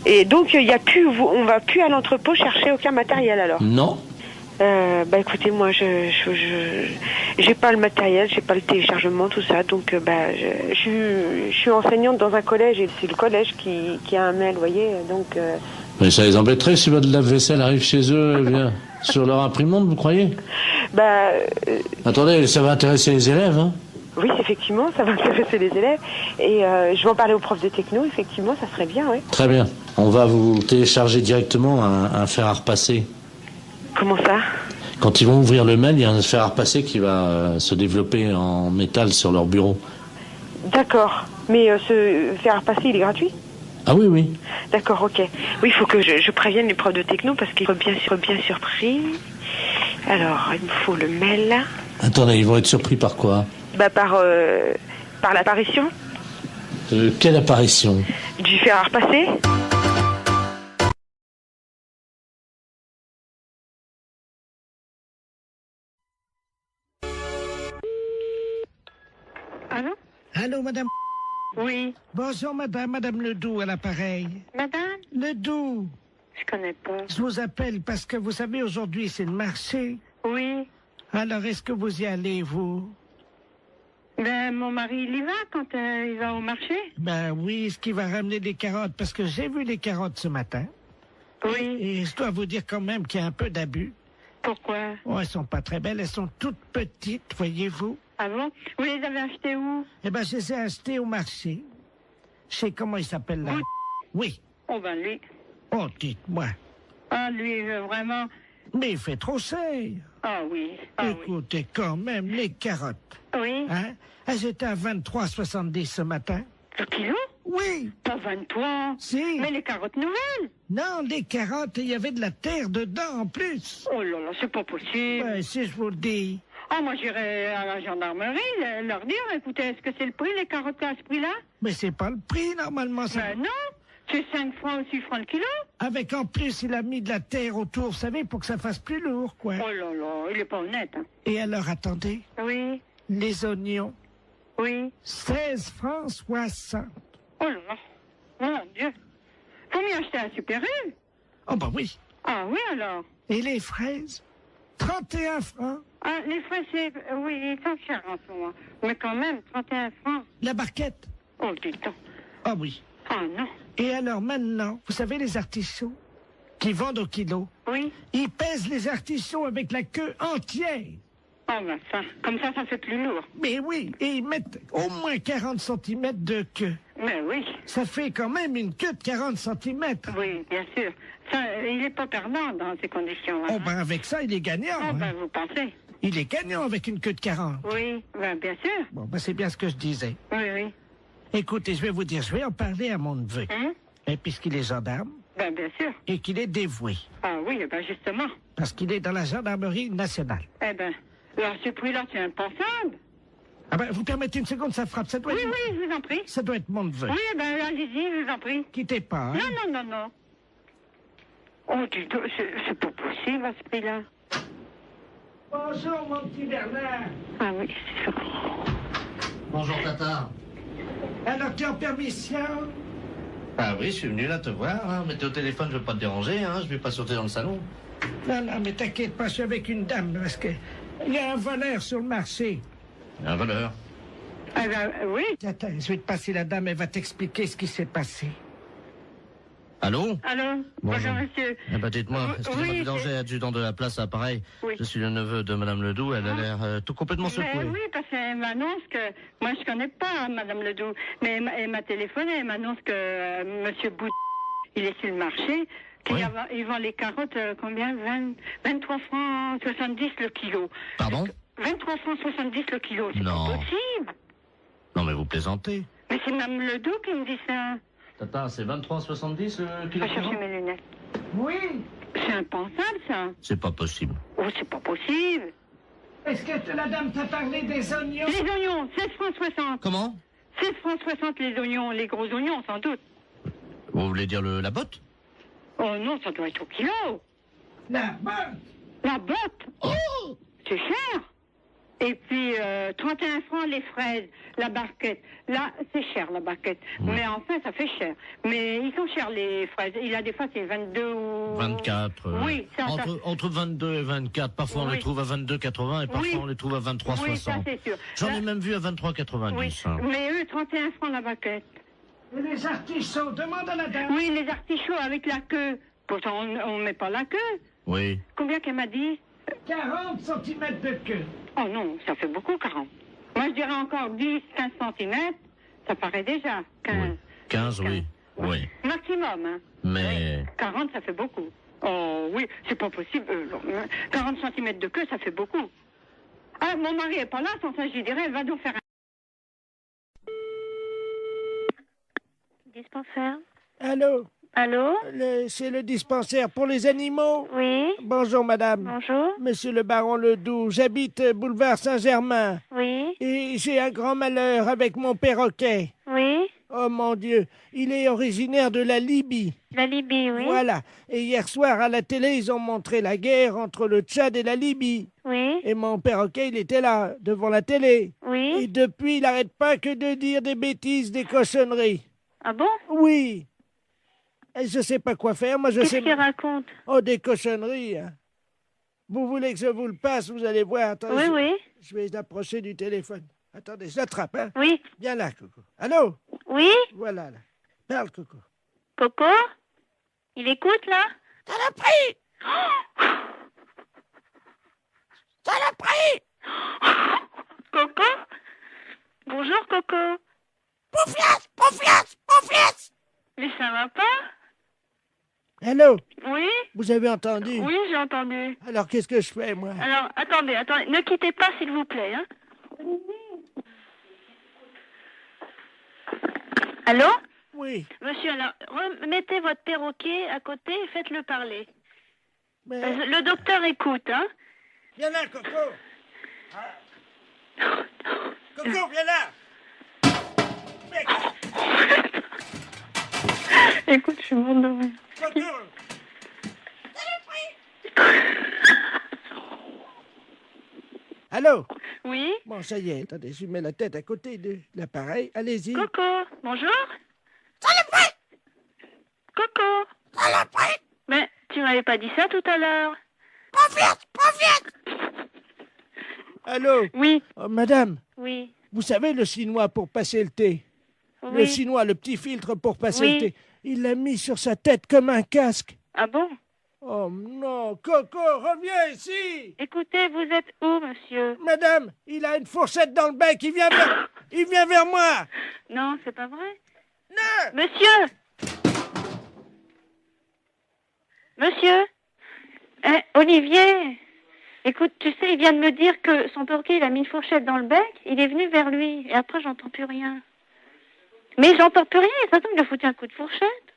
Et donc on va plus à l'entrepôt chercher aucun matériel alors? Non. Bah écoutez, moi j'ai pas le matériel, j'ai pas le téléchargement, tout ça, donc je suis enseignante dans un collège et c'est le collège qui a un mail, vous voyez, donc... Mais ça les embêterait si votre lave-vaisselle arrive chez eux et vient sur leur imprimante, vous croyez? Attendez, ça va intéresser les élèves, hein? Oui, effectivement, ça va intéresser les élèves. Et je vais en parler aux profs de techno, effectivement, ça serait bien, oui. Très bien. On va vous télécharger directement un fer à repasser. Comment ça? Quand ils vont ouvrir le mail, il y a un fer à repasser qui va se développer en métal sur leur bureau. D'accord. Mais ce fer à repasser, il est gratuit? Ah oui, oui. D'accord, ok. Oui, il faut que je prévienne les profs de techno parce qu'ils sont bien surpris. Alors, il me faut le mail. Attendez, ils vont être surpris par quoi? Par l'apparition. Quelle apparition? Du fer à repasser. Allô? Allô, madame? Oui. Bonjour, madame Ledoux à l'appareil. Madame? Ledoux. Je connais pas. Je vous appelle parce que vous savez, aujourd'hui, c'est le marché. Oui. Alors, est-ce que vous y allez, vous? Ben, mon mari, il y va quand il va au marché? Ben oui, est-ce qu'il va ramener des carottes? Parce que j'ai vu les carottes ce matin. Oui. Et je dois vous dire quand même qu'il y a un peu d'abus. Pourquoi? Oh, elles sont pas très belles, elles sont toutes petites, voyez-vous. Ah bon? Vous les avez achetées où? Eh ben, je les ai achetées au marché. Je sais comment il s'appelle là. Oui. Oh ben lui. Oh, dites-moi. Ah, lui, vraiment... Mais il fait trop cher. Ah oui. Ah, écoutez, quand même, les carottes. Oui. Hein? Elles étaient à 23,70 ce matin. Le kilo? Oui. Pas 23. Si. Mais les carottes nouvelles? Non, les carottes, il y avait de la terre dedans en plus. Oh là là, c'est pas possible. Ouais, si je vous le dis. Ah, moi j'irai à la gendarmerie leur dire, écoutez, est-ce que c'est le prix, les carottes à ce prix-là? Mais c'est pas le prix, normalement. Ça... Ben non, c'est 5 francs ou 6 francs le kilo. Avec en plus, il a mis de la terre autour, vous savez, pour que ça fasse plus lourd, quoi. Oh là là, il est pas honnête. Hein. Et alors, attendez. Oui. Les oignons. Oui. 16 francs 60. Oh là là, mon Dieu. Faut m'y acheter un Super U. Oh bah oui. Ah oui alors. Et les fraises? 31 francs. Ah, les fraises, oui, ils sont chers en ce moment. Mais quand même, 31 francs. La barquette? Oh, dis donc. Ah oui. Ah non. Et alors maintenant, vous savez les artichauts qui vendent au kilo? Oui. Ils pèsent les artichauts avec la queue entière. Oh ben ça, comme ça fait plus lourd. Mais oui, et ils mettent au moins 40 cm de queue. Mais oui. Ça fait quand même une queue de 40 cm. Oui, bien sûr. Ça, il n'est pas perdant dans ces conditions. Oh ben avec ça, il est gagnant. Oh ben vous pensez? Il est gagnant avec une queue de 40. Oui, ben bien sûr. Bon, ben c'est bien ce que je disais. Oui, oui. Écoutez, je vais vous dire, je vais en parler à mon neveu. Et puisqu'il est gendarme. Ben bien sûr. Et qu'il est dévoué. Ah oui, ben justement. Parce qu'il est dans la gendarmerie nationale. Eh ben, à ce prix-là, c'est impensable. Ah ben, vous permettez une seconde, ça frappe. Ça doit oui, être... oui, je vous en prie. Ça doit être mon neveu. Oui, ben allez-y, je vous en prie. Quittez pas, hein. Non, non, non, non. Oh, dis donc, c'est pas possible à ce prix-là. Bonjour, mon petit Bernard. Ah oui, c'est ça. Bonjour, Tata. Alors, tu es en permission? Ah oui, je suis venu là te voir, hein. Mais t'es au téléphone, je veux pas te déranger, hein. Je vais pas sauter dans le salon. Non, non, mais t'inquiète pas, je suis avec une dame, parce que il y a un voleur sur le marché. Un voleur? Ah ben, oui. Attends, je vais te passer la dame, elle va t'expliquer ce qui s'est passé. Allô? Allô? Bonjour, monsieur. Eh ben, dites-moi, excusez-moi oui, du danger, adjudant de la place à Pareil. Oui. Je suis le neveu de Madame Ledoux, elle a l'air tout complètement secouée. Oui, parce qu'elle m'annonce que... Moi, je connais pas Madame Ledoux, mais elle m'a téléphoné, elle m'annonce que Monsieur Bout, il est sur le marché, qu'il vend les carottes, combien? 23 francs 70 le kilo. Pardon? 23 francs 70 le kilo, c'est pas possible. Non, mais vous plaisantez. Mais c'est Mme Ledoux qui me dit ça. Tata, c'est 23,70 le kilo? Je vais chercher mes lunettes. Oui. C'est impensable, ça. C'est pas possible. Oh, c'est pas possible. Est-ce que la dame t'a parlé des oignons? Les oignons, 16 francs 60. Comment? 16 francs 60 les oignons, les gros oignons, sans doute. Vous voulez dire la botte? Oh non, ça doit être au kilo. La botte? La botte? Oh, c'est cher. Et puis, 31 francs les fraises, la barquette. Là, c'est cher, la barquette. Mais enfin, ça fait cher. Mais ils sont chers, les fraises. Il y a des fois, c'est 22 ou... 24. Oui, ça... Entre 22 et 24. Parfois, on les trouve à 22,80 et parfois, on les trouve à 23,60. Oui, ça, c'est sûr. J'en ai même vu à 23,90. Oui, mais eux, 31 francs la barquette. Et les artichauts, demande à la dame. Oui, les artichauts avec la queue. Pourtant, on ne met pas la queue. Oui. Combien qu'elle m'a dit? 40 cm de queue. Oh non, ça fait beaucoup, 40. Moi, je dirais encore 10, 15 cm. Ça paraît déjà. 15. Oui. 15, oui. Oui. Maximum, hein. Mais... 40, ça fait beaucoup. Oh oui, c'est pas possible. 40 cm de queue, ça fait beaucoup. Ah, mon mari est pas là, sans ça, je lui dirais, va donc faire un... Dispensaire. Allô? Allô? C'est le dispensaire pour les animaux? Oui. Bonjour, madame. Bonjour. Monsieur le baron Ledoux, j'habite boulevard Saint-Germain. Oui. Et j'ai un grand malheur avec mon perroquet. Oui. Oh mon Dieu, il est originaire de la Libye. La Libye, oui. Voilà. Et hier soir, à la télé, ils ont montré la guerre entre le Tchad et la Libye. Oui. Et mon perroquet, il était là, devant la télé. Oui. Et depuis, il n'arrête pas que de dire des bêtises, des cochonneries. Ah bon? Oui. Et je sais pas quoi faire, moi je sais... Qu'est-ce qu'il raconte? Oh, des cochonneries. Hein. Vous voulez que je vous le passe, vous allez voir. Attendez, oui. Je vais l'approcher du téléphone. Attendez, je l'attrape, hein? Oui. Viens là, Coco. Allô? Oui? Voilà, là. Parle, Coco. Coco? Il écoute, là? Ça l'a pris! Ça l'a pris! Coco? Bonjour, Coco. Pouflias! Pouflias! Pouflias! Mais ça va pas? Allô? Oui? Vous avez entendu? Oui, j'ai entendu. Alors, qu'est-ce que je fais, moi? Alors, attendez, ne quittez pas, s'il vous plaît, hein? Allô? Oui. Monsieur, alors, mettez votre perroquet à côté et faites-le parler. Mais... Le docteur écoute, hein? Viens là, Coco. Coco, viens là. Écoute, je suis morte de rire. Coco. Allô? Oui? Bon, ça y est, attendez, je mets la tête à côté de l'appareil. Allez-y. Coco, bonjour? Saloperie! Coco! Saloperie! Mais tu m'avais pas dit ça tout à l'heure. Pas vite! Allô? Oui. Oh, madame? Oui. Vous savez le chinois pour passer le thé? Oui. Le chinois, le petit filtre pour passer Oui. le thé. Il l'a mis sur sa tête comme un casque. Ah bon? Oh non, Coco, reviens ici! Écoutez, vous êtes où, monsieur? Madame, il a une fourchette dans le bec, il vient vers moi! Non, c'est pas vrai? Non! Monsieur! Monsieur? Olivier? Écoute, tu sais, il vient de me dire que son perroquet, il a mis une fourchette dans le bec, il est venu vers lui, et après, j'entends plus rien. Mais j'entends plus rien, ça tombe, il a foutu un coup de fourchette.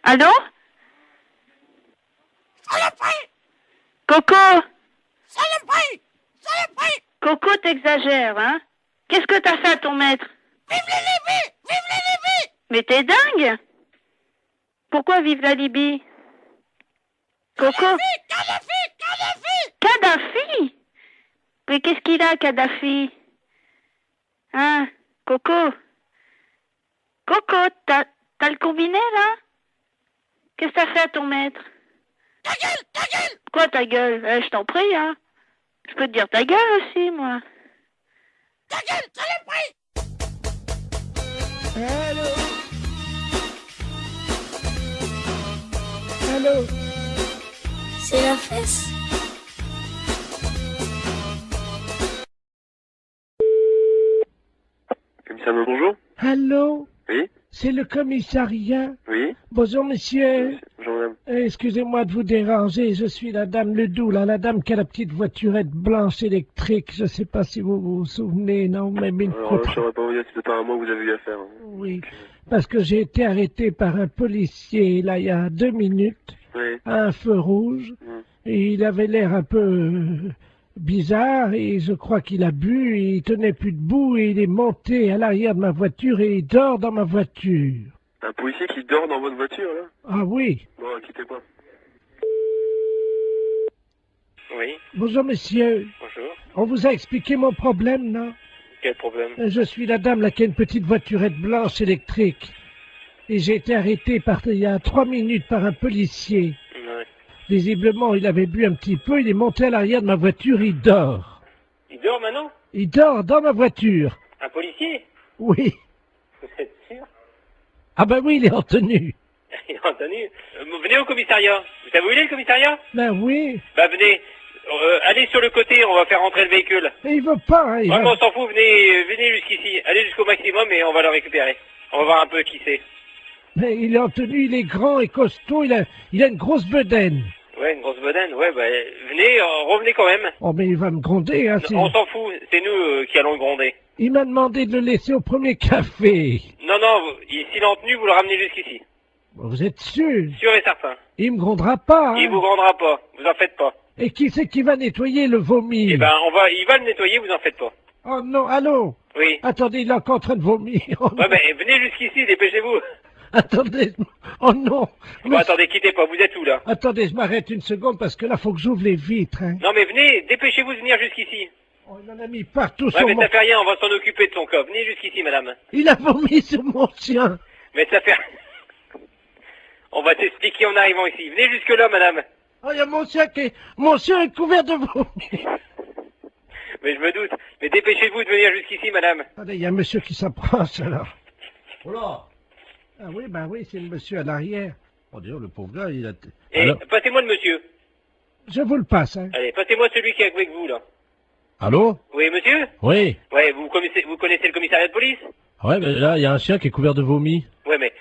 Allô? Saloperie! Coco! Saloperie! Saloperie! Coco, t'exagères, hein? Qu'est-ce que t'as fait à ton maître? Vive la Libye! Vive la Libye! Mais t'es dingue! Pourquoi vive la Libye? Coco? Kadhafi! Mais qu'est-ce qu'il a, Kadhafi? Hein? Coco? Coco, t'as le combiné, là? Qu'est-ce que t'as fait à ton maître? Ta gueule! Quoi, ta gueule? Je t'en prie, hein? Je peux te dire ta gueule aussi, moi. Ta gueule, saloperie! Allô? Allô? C'est la fesse. Commissariat, bonjour. Allô? Oui. C'est le commissariat? Oui. Bonjour, monsieur. Bonjour, madame. Excusez-moi de vous déranger, je suis la dame Ledoux, là, la dame qui a la petite voiturette blanche électrique. Je sais pas si vous vous souvenez, non, mais une Alors, fois- je ne saurais pas vous dire si c'est pas à moi que vous avez eu affaire. Oui, parce que j'ai été arrêté par un policier, là, il y a 2 minutes, Oui. à un feu rouge, et il avait l'air un peu bizarre, et je crois qu'il a bu, et il tenait plus debout, et il est monté à l'arrière de ma voiture, et il dort dans ma voiture. Un policier qui dort dans votre voiture, là? Ah oui. Bon, quittez pas. Oui. Bonjour, monsieur. Bonjour. On vous a expliqué mon problème, non? Quel problème? Je suis la dame là qui a une petite voiturette blanche électrique. Et j'ai été arrêté il y a 3 minutes par un policier. Ouais. Visiblement, il avait bu un petit peu, il est monté à l'arrière de ma voiture, il dort. Il dort maintenant? Il dort dans ma voiture. Un policier? Oui. Vous êtes sûr? Ah ben oui, il est en tenue. Il est en tenue. Venez au commissariat. Vous savez où il est, le commissariat? Ben oui. Bah, venez. Allez sur le côté, on va faire rentrer le véhicule. Et il veut pas, hein, il Ouais, va- mais on s'en fout, venez jusqu'ici. Allez jusqu'au maximum et on va le récupérer. On va voir un peu qui c'est. Mais il est en tenue, il est grand et costaud, il a une grosse bedaine. Ouais, une grosse bedaine. Ouais, bah, venez, revenez quand même. Oh mais il va me gronder, hein. On s'en fout, c'est nous qui allons le gronder. Il m'a demandé de le laisser au premier café. Non, non, s'il est en tenue, vous le ramenez jusqu'ici. Vous êtes sûr? Sûr et certain. Il me grondera pas, hein. Il vous grandera pas, vous en faites pas. Et qui c'est qui va nettoyer le vomi? Eh ben, il va le nettoyer, vous en faites pas. Oh non, allô? Oui. Attendez, il est encore en train de vomir. Oh, Ouais, ben, venez jusqu'ici, dépêchez-vous. attendez, oh non. Bon, attendez, quittez pas, vous êtes où, là? Attendez, je m'arrête une seconde parce que là, faut que j'ouvre les vitres, hein. Non, mais venez, dépêchez-vous de venir jusqu'ici. Oh, il en a mis partout Ouais, sur mais mon... ça fait rien, on va s'en occuper de son cas. Venez jusqu'ici, madame. Il a vomi sur mon chien. Mais ça fait... On va t'expliquer en arrivant ici. Venez jusque-là, madame. Oh, il y a mon chien est couvert de vomi. Mais je me doute. Mais dépêchez-vous de venir jusqu'ici, madame. Attendez, il y a un monsieur qui s'approche, alors. Oh là. Ah oui, ben oui, c'est le monsieur à l'arrière. Oh, d'ailleurs, le pauvre gars, il a... Et Alors- passez-moi le monsieur. Je vous le passe, hein. Allez, passez-moi celui qui est avec vous, là. Allô? Oui, monsieur? Oui. Ouais, vous connaissez le commissariat de police? Ouais, mais là, il y a un chien qui est couvert de vomi. Ouais, mais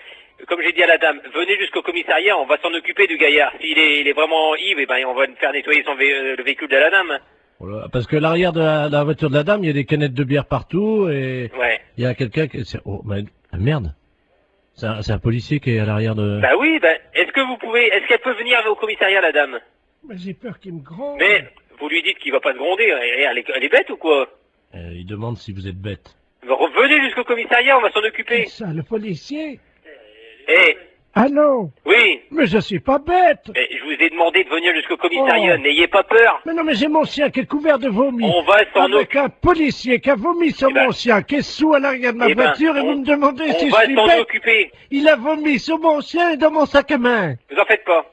comme j'ai dit à la dame, venez jusqu'au commissariat, on va s'en occuper du gaillard. S'il est, il est vraiment ivre, eh ben, on va faire nettoyer le véhicule de la dame. Voilà, parce que l'arrière de la voiture de la dame, il y a des canettes de bière partout et Ouais. il y a quelqu'un qui... Oh, mais merde. C'est un policier qui est à l'arrière de... Bah oui, bah, est-ce qu'elle peut venir au commissariat, la dame? Mais j'ai peur qu'il me gronde. Mais, vous lui dites qu'il va pas se gronder, elle est bête ou quoi? Il demande si vous êtes bête. Venez jusqu'au commissariat, on va s'en occuper. Ça, le policier? Eh, Allô? oui, Mais je suis pas bête. mais je vous ai demandé de venir jusqu'au commissariat, Oh. n'ayez pas peur. Mais non, mais j'ai mon chien qui est couvert de vomi. On va s'en Avec un policier qui a vomi sur mon chien, qui est sous à l'arrière de ma Eh ben, voiture, et vous me demandez si On je va suis s'en bête. occuper. Il a vomi sur mon chien et dans mon sac à main. Vous en faites pas.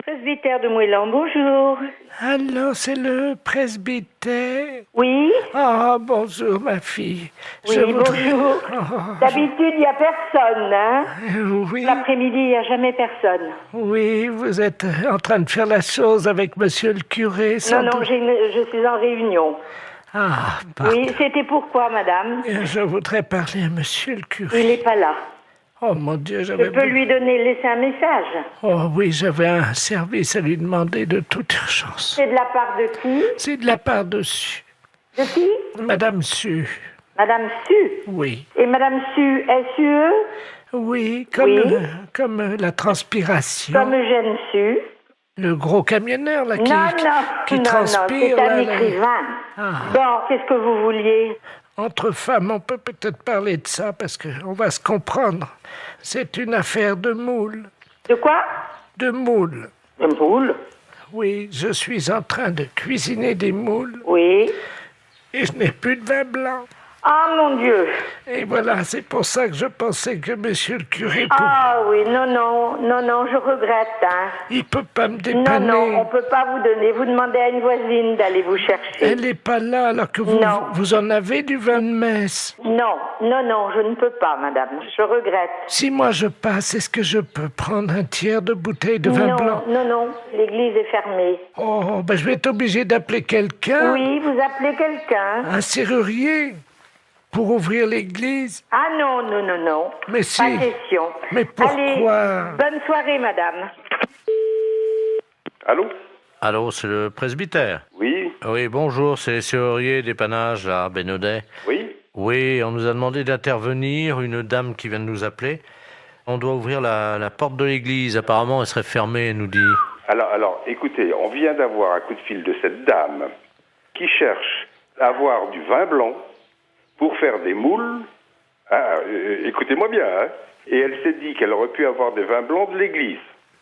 Presbytère de Moëlan, bonjour. Allô, c'est le presbytère? Oui. Ah, bonjour, ma fille. Oui, Je voudrais- bonjour. Oh, D'habitude, il n'y a personne, hein. oui. L'après-midi, il n'y a jamais personne. Oui, vous êtes en train de faire la chose avec monsieur le curé, sans Non, non, doute. je suis en réunion. Ah, pardon. Oui, c'était pourquoi, madame? Je voudrais parler à monsieur le curé. Il n'est pas là. Oh, mon Dieu, Je j'avais... peux lui laisser un message. Oh oui, j'avais un service à lui demander de toute urgence. C'est de la part de qui? C'est de la part de Su. De qui? Madame Su. Madame Su. Oui. Et Madame Su, S-U-E? Oui, comme, Oui. Comme la transpiration. Comme Eugène Su. Le gros camionneur, là, qui, non, qui non, transpire. non, c'est un là, là. écrivain. Ah. Bon, qu'est-ce que vous vouliez? Entre femmes, on peut peut-être parler de ça, parce qu'on va se comprendre. C'est une affaire de moule. De quoi? De moules. De moules? Oui, je suis en train de cuisiner des moules. Oui. Et je n'ai plus de vin blanc. Ah, mon Dieu. Et voilà, c'est pour ça que je pensais que monsieur le curé... Ah oui, non, je regrette. Hein. Il peut pas me dépanner. Non, on peut pas vous donner. Vous demandez à une voisine d'aller vous chercher. Elle n'est pas là alors que vous en avez du vin de messe. Non, je ne peux pas, madame. Je regrette. Si moi je passe, est-ce que je peux prendre un tiers de bouteille de vin blanc? Non, l'église est fermée. Oh, ben je vais être obligé d'appeler quelqu'un. Oui, vous appelez quelqu'un. Un serrurier pour ouvrir l'église. Ah non. Mais si. Pas question. Mais pourquoi? Allez, bonne soirée, madame. Allô? Allô, c'est le presbytère? Oui. Oui, bonjour, c'est les serruriers dépannage à Bénodet. Oui. Oui, on nous a demandé d'intervenir, une dame qui vient de nous appeler. On doit ouvrir la porte de l'église, apparemment elle serait fermée, elle nous dit. Alors, écoutez, on vient d'avoir un coup de fil de cette dame qui cherche à avoir du vin blanc pour faire des moules. Écoutez-moi bien, hein. Et elle s'est dit qu'elle aurait pu avoir des vins blancs de l'église,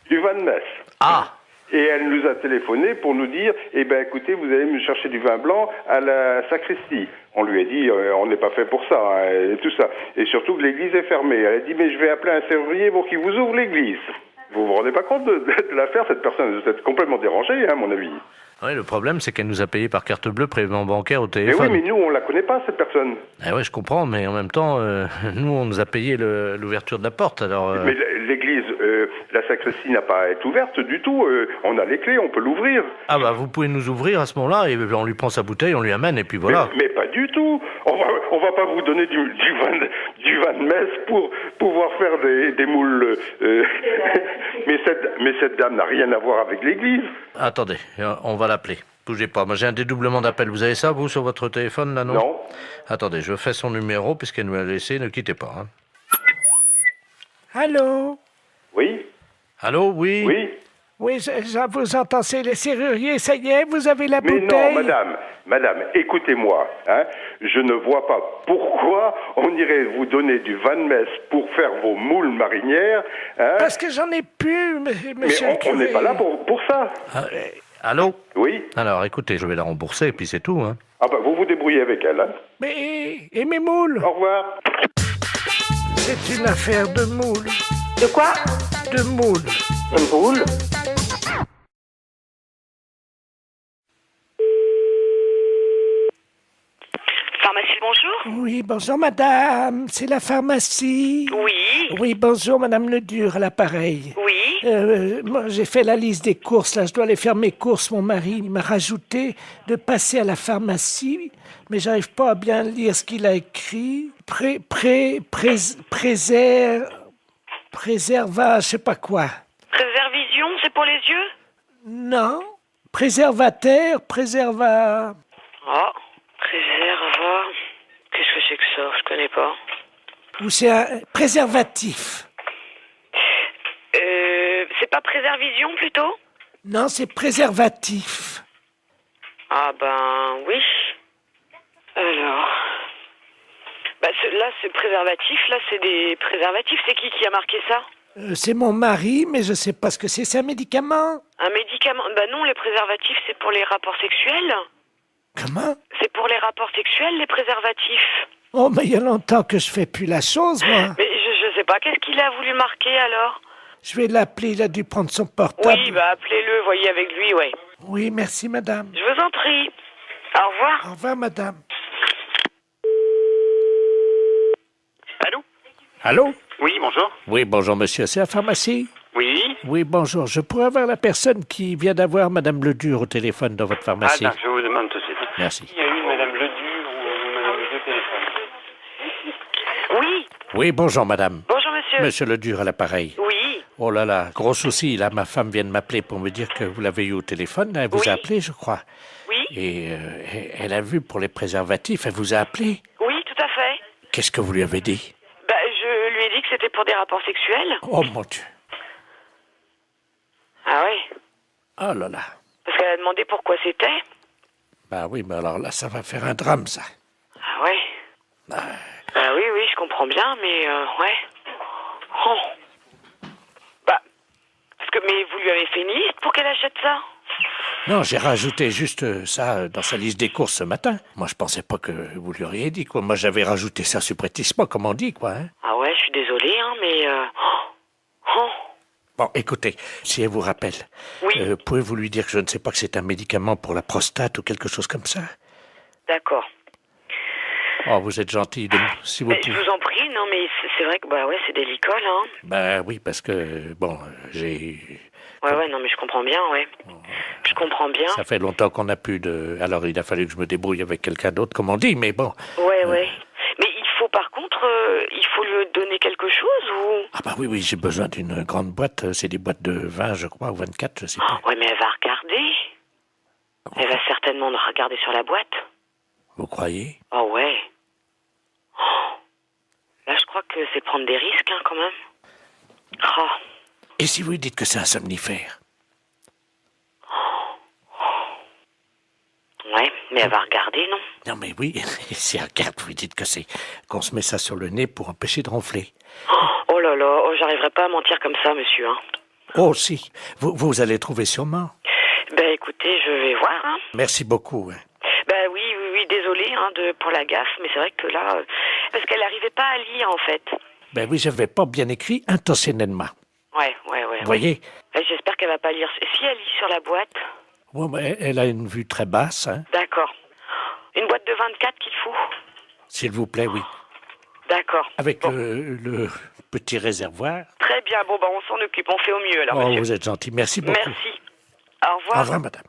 du vin de messe. Ah! Et elle nous a téléphoné pour nous dire, écoutez, vous allez me chercher du vin blanc à la sacristie. On lui a dit, on n'est pas fait pour ça, hein, et tout ça. Et surtout que l'église est fermée. Elle a dit, mais je vais appeler un serrurier pour qu'il vous ouvre l'église. Vous vous rendez pas compte de l'affaire? Cette personne est complètement dérangée, hein, à mon avis. Oui, le problème, c'est qu'elle nous a payé par carte bleue prélèvement bancaire au Mais téléphone. oui, mais nous, on la connaît pas, cette personne. Eh ouais, je comprends, mais en même temps, nous, on nous a payé l'ouverture de la porte, alors... Mais l'église, la sacristie n'a pas à être ouverte du tout. On a les clés, on peut l'ouvrir. Ah bah, vous pouvez nous ouvrir à ce moment-là, et on lui prend sa bouteille, on lui amène, et puis voilà. Mais pas du tout. On va pas vous donner du vin de messe pour pouvoir faire des moules. mais cette dame n'a rien à voir avec l'église. Attendez, on va l'appeler. Bougez pas. Moi, j'ai un dédoublement d'appel. Vous avez ça, vous, sur votre téléphone, là, non? Non. Attendez, je fais son numéro, puisqu'elle nous l'a laissé. Ne quittez pas. Hein. Allô? Oui. Allô, oui? Oui. Oui, je vous entends, c'est les serruriers. Ça y est, vous avez la bouteille? Mais non, madame, écoutez-moi. Hein, je ne vois pas pourquoi on irait vous donner du vin de messe pour faire vos moules marinières. Hein. Parce que j'en ai plus, monsieur le curé. On n'est pas là pour ça. Allô? Oui. Alors, écoutez, je vais la rembourser, et puis c'est tout. Hein. Ah bah, vous vous débrouillez avec elle. Hein. Mais, et mes moules? Au revoir. C'est une affaire de moules. De quoi? De moules. De moules? Pharmacie, bonjour. Oui, bonjour madame, c'est la pharmacie. Oui. Oui, bonjour madame Ledur à l'appareil. Oui. Moi j'ai fait la liste des courses, là je dois aller faire mes courses, mon mari il m'a rajouté de passer à la pharmacie, mais j'arrive pas à bien lire ce qu'il a écrit. Préserva, je sais pas quoi. Préservision, c'est pour les yeux? Non, préservateur, Oh, préserva... Qu'est-ce que c'est que ça? Je connais pas. Ou c'est un préservatif. C'est pas préservision, plutôt? Non, c'est préservatif. Ah ben, oui. Alors... Bah, là, c'est préservatif, là, c'est des préservatifs. C'est qui a marqué ça? C'est mon mari, mais je sais pas ce que c'est. C'est un médicament? Un médicament? Bah non, les préservatifs, c'est pour les rapports sexuels. Comment? C'est pour les rapports sexuels, les préservatifs. Oh, mais il y a longtemps que je fais plus la chose, moi. Mais je sais pas, qu'est-ce qu'il a voulu marquer, alors? Je vais l'appeler, il a dû prendre son portable. Oui, bah appelez-le, voyez avec lui, ouais. Oui, merci, madame. Je vous en prie. Au revoir. Au revoir, madame. Allô? Allô? Oui, bonjour. Oui, bonjour, monsieur. C'est la pharmacie? Oui. Oui, bonjour. Je pourrais avoir la personne qui vient d'avoir madame Ledur au téléphone dans votre pharmacie? Ah, je vous demande tout de suite. Merci. Il y a eu madame Ledur ou madame Ledur au téléphone? Oui. Oui, bonjour, madame. Bonjour, monsieur. Monsieur Ledur à l'appareil. Oui. Oh là là, gros souci. Là, ma femme vient de m'appeler pour me dire que vous l'avez eu au téléphone. Elle vous a appelé, je crois. Oui. Et elle a vu pour les préservatifs. Elle vous a appelé? Oui, tout à fait. Qu'est-ce que vous lui avez dit? Bah, je lui ai dit que c'était pour des rapports sexuels. Oh, mon Dieu. Ah oui. Oh là là. Parce qu'elle a demandé pourquoi c'était. Bah oui, mais alors là, ça va faire un drame, ça. Ah ouais. Bah oui, je comprends bien, mais ouais. Oh. Bah, mais vous lui avez fait une liste pour qu'elle achète ça? Non, j'ai rajouté juste ça dans sa liste des courses ce matin. Moi, je pensais pas que vous lui auriez dit, quoi. Moi, j'avais rajouté ça subrepticement, comme on dit, quoi. Hein. Ah ouais, je suis désolée, hein, mais... Bon, écoutez, si elle vous rappelle, pouvez-vous lui dire que je ne sais pas que c'est un médicament pour la prostate ou quelque chose comme ça? D'accord. Oh, vous êtes gentil, si vous pouvez. Je vous en prie, non, mais c'est vrai que, bah ouais, c'est délicat, là. Hein. Bah oui, parce que, bon, j'ai... Ouais, non, mais je comprends bien, ouais. Je comprends bien. Ça fait longtemps qu'on n'a plus de... Alors, il a fallu que je me débrouille avec quelqu'un d'autre, comme on dit, mais bon. Ouais. Mais il faut, par contre, il faut lui donner quelque chose, ou... Ah bah oui, j'ai besoin d'une grande boîte. C'est des boîtes de 20, je crois, ou 24, je sais pas. Ouais, mais elle va regarder. Elle va certainement regarder sur la boîte. Vous croyez? Oh ouais. Oh. Là, je crois que c'est prendre des risques, hein, quand même. Oh. Et si vous lui dites que c'est un somnifère? Ouais, mais elle va regarder, non? Non, mais oui, si elle regarde, vous lui dites que c'est qu'on se met ça sur le nez pour empêcher de ronfler. Oh là là, j'arriverai pas à mentir comme ça, monsieur, hein. Oh, si. Vous allez trouver sûrement. Ben, écoutez, je vais voir, hein. Merci beaucoup, hein. Ben oui, désolé, hein, pour la gaffe, mais c'est vrai que là... parce qu'elle n'arrivait pas à lire, en fait. Ben oui, j'avais pas bien écrit intentionnellement. Ouais. Vous voyez? J'espère qu'elle va pas lire. Si elle lit sur la boîte... Ouais, mais elle a une vue très basse, hein. D'accord. Une boîte de 24 qu'il faut? S'il vous plaît, oui. D'accord. Avec le petit réservoir. Très bien, bon, on s'en occupe, on fait au mieux, alors, monsieur. Vous êtes gentil, merci beaucoup. Merci. Au revoir. Au revoir, madame.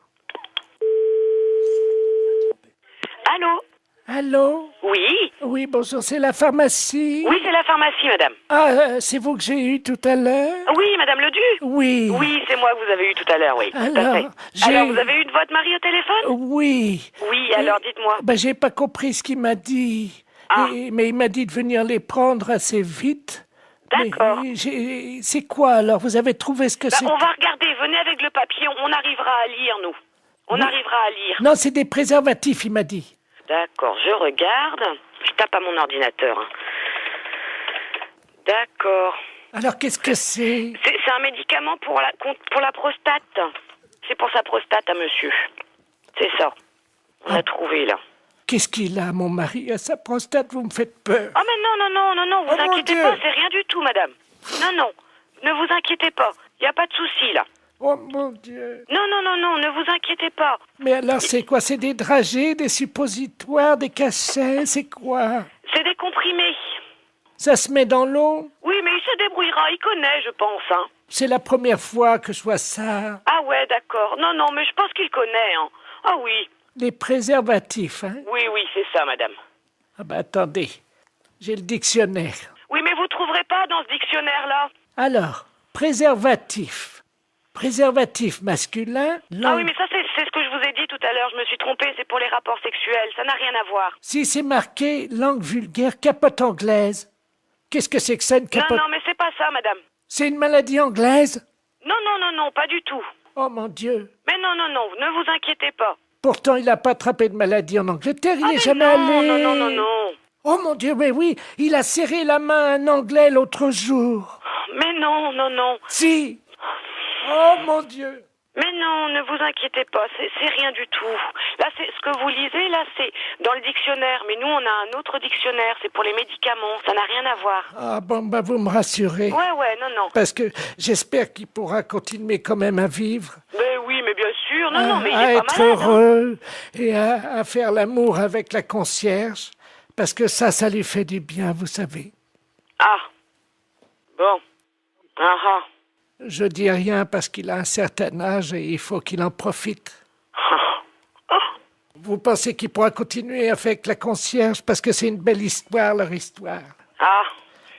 Allô? Allô? Oui? Oui, bonjour, c'est la pharmacie? Oui, c'est la pharmacie, madame. Ah, c'est vous que j'ai eu tout à l'heure? Oui, madame Ledu? Oui. Oui, c'est moi que vous avez eu tout à l'heure, oui. Alors, alors, vous avez eu votre mari au téléphone? Oui. Oui, alors dites-moi. J'ai pas compris ce qu'il m'a dit. Ah. Mais il m'a dit de venir les prendre assez vite. D'accord. C'est quoi alors? Vous avez trouvé ce que c'est? On va regarder, venez avec le papier, on arrivera à lire, nous. On arrivera à lire. Non, c'est des préservatifs, il m'a dit. D'accord, je regarde. Je tape à mon ordinateur. Hein. D'accord. Alors, qu'est-ce que c'est? C'est un médicament pour la prostate. C'est pour sa prostate à monsieur. C'est ça. On a trouvé, là. Qu'est-ce qu'il a, mon mari, à sa prostate? Vous me faites peur. Oh, mais non, vous inquiétez pas, c'est rien du tout, madame. Non, ne vous inquiétez pas. Il n'y a pas de souci, là. Oh, mon Dieu. Non, ne vous inquiétez pas. Mais alors, c'est quoi? C'est des dragées, des suppositoires, des cachets? C'est quoi? C'est des comprimés. Ça se met dans l'eau? Oui, mais il se débrouillera, il connaît, je pense, hein. C'est la première fois que je vois ça. Ah ouais, d'accord. Non, mais je pense qu'il connaît, hein. Ah oui. Les préservatifs, hein? Oui, c'est ça, madame. Ah ben, attendez. J'ai le dictionnaire. Oui, mais vous trouverez pas dans ce dictionnaire-là. Alors, préservatif. Préservatif masculin. Ah oui, mais ça, c'est ce que je vous ai dit tout à l'heure. Je me suis trompée, c'est pour les rapports sexuels. Ça n'a rien à voir. Si c'est marqué langue vulgaire, capote anglaise. Qu'est-ce que c'est que ça, une capote? Non, mais c'est pas ça, madame. C'est une maladie anglaise? Non, pas du tout. Oh, mon Dieu. Mais non, ne vous inquiétez pas. Pourtant, il n'a pas attrapé de maladie en Angleterre, il n'est jamais allé. Non. Oh mon Dieu, mais oui, il a serré la main à un Anglais l'autre jour. Mais non. Si. Oh mon Dieu. Mais non, ne vous inquiétez pas, c'est rien du tout. Là, c'est ce que vous lisez, là, c'est dans le dictionnaire. Mais nous, on a un autre dictionnaire, c'est pour les médicaments. Ça n'a rien à voir. Ah bon, vous me rassurez. Ouais, non. Parce que j'espère qu'il pourra continuer quand même à vivre. Mais oui, mais bien sûr. Non, mais il à est être pas malade. heureux et à faire l'amour avec la concierge. Parce que ça lui fait du bien, vous savez. Ah. Bon. Ah. Je dis rien parce qu'il a un certain âge et il faut qu'il en profite. Vous pensez qu'il pourra continuer avec la concierge parce que c'est une belle histoire, leur histoire? Ah,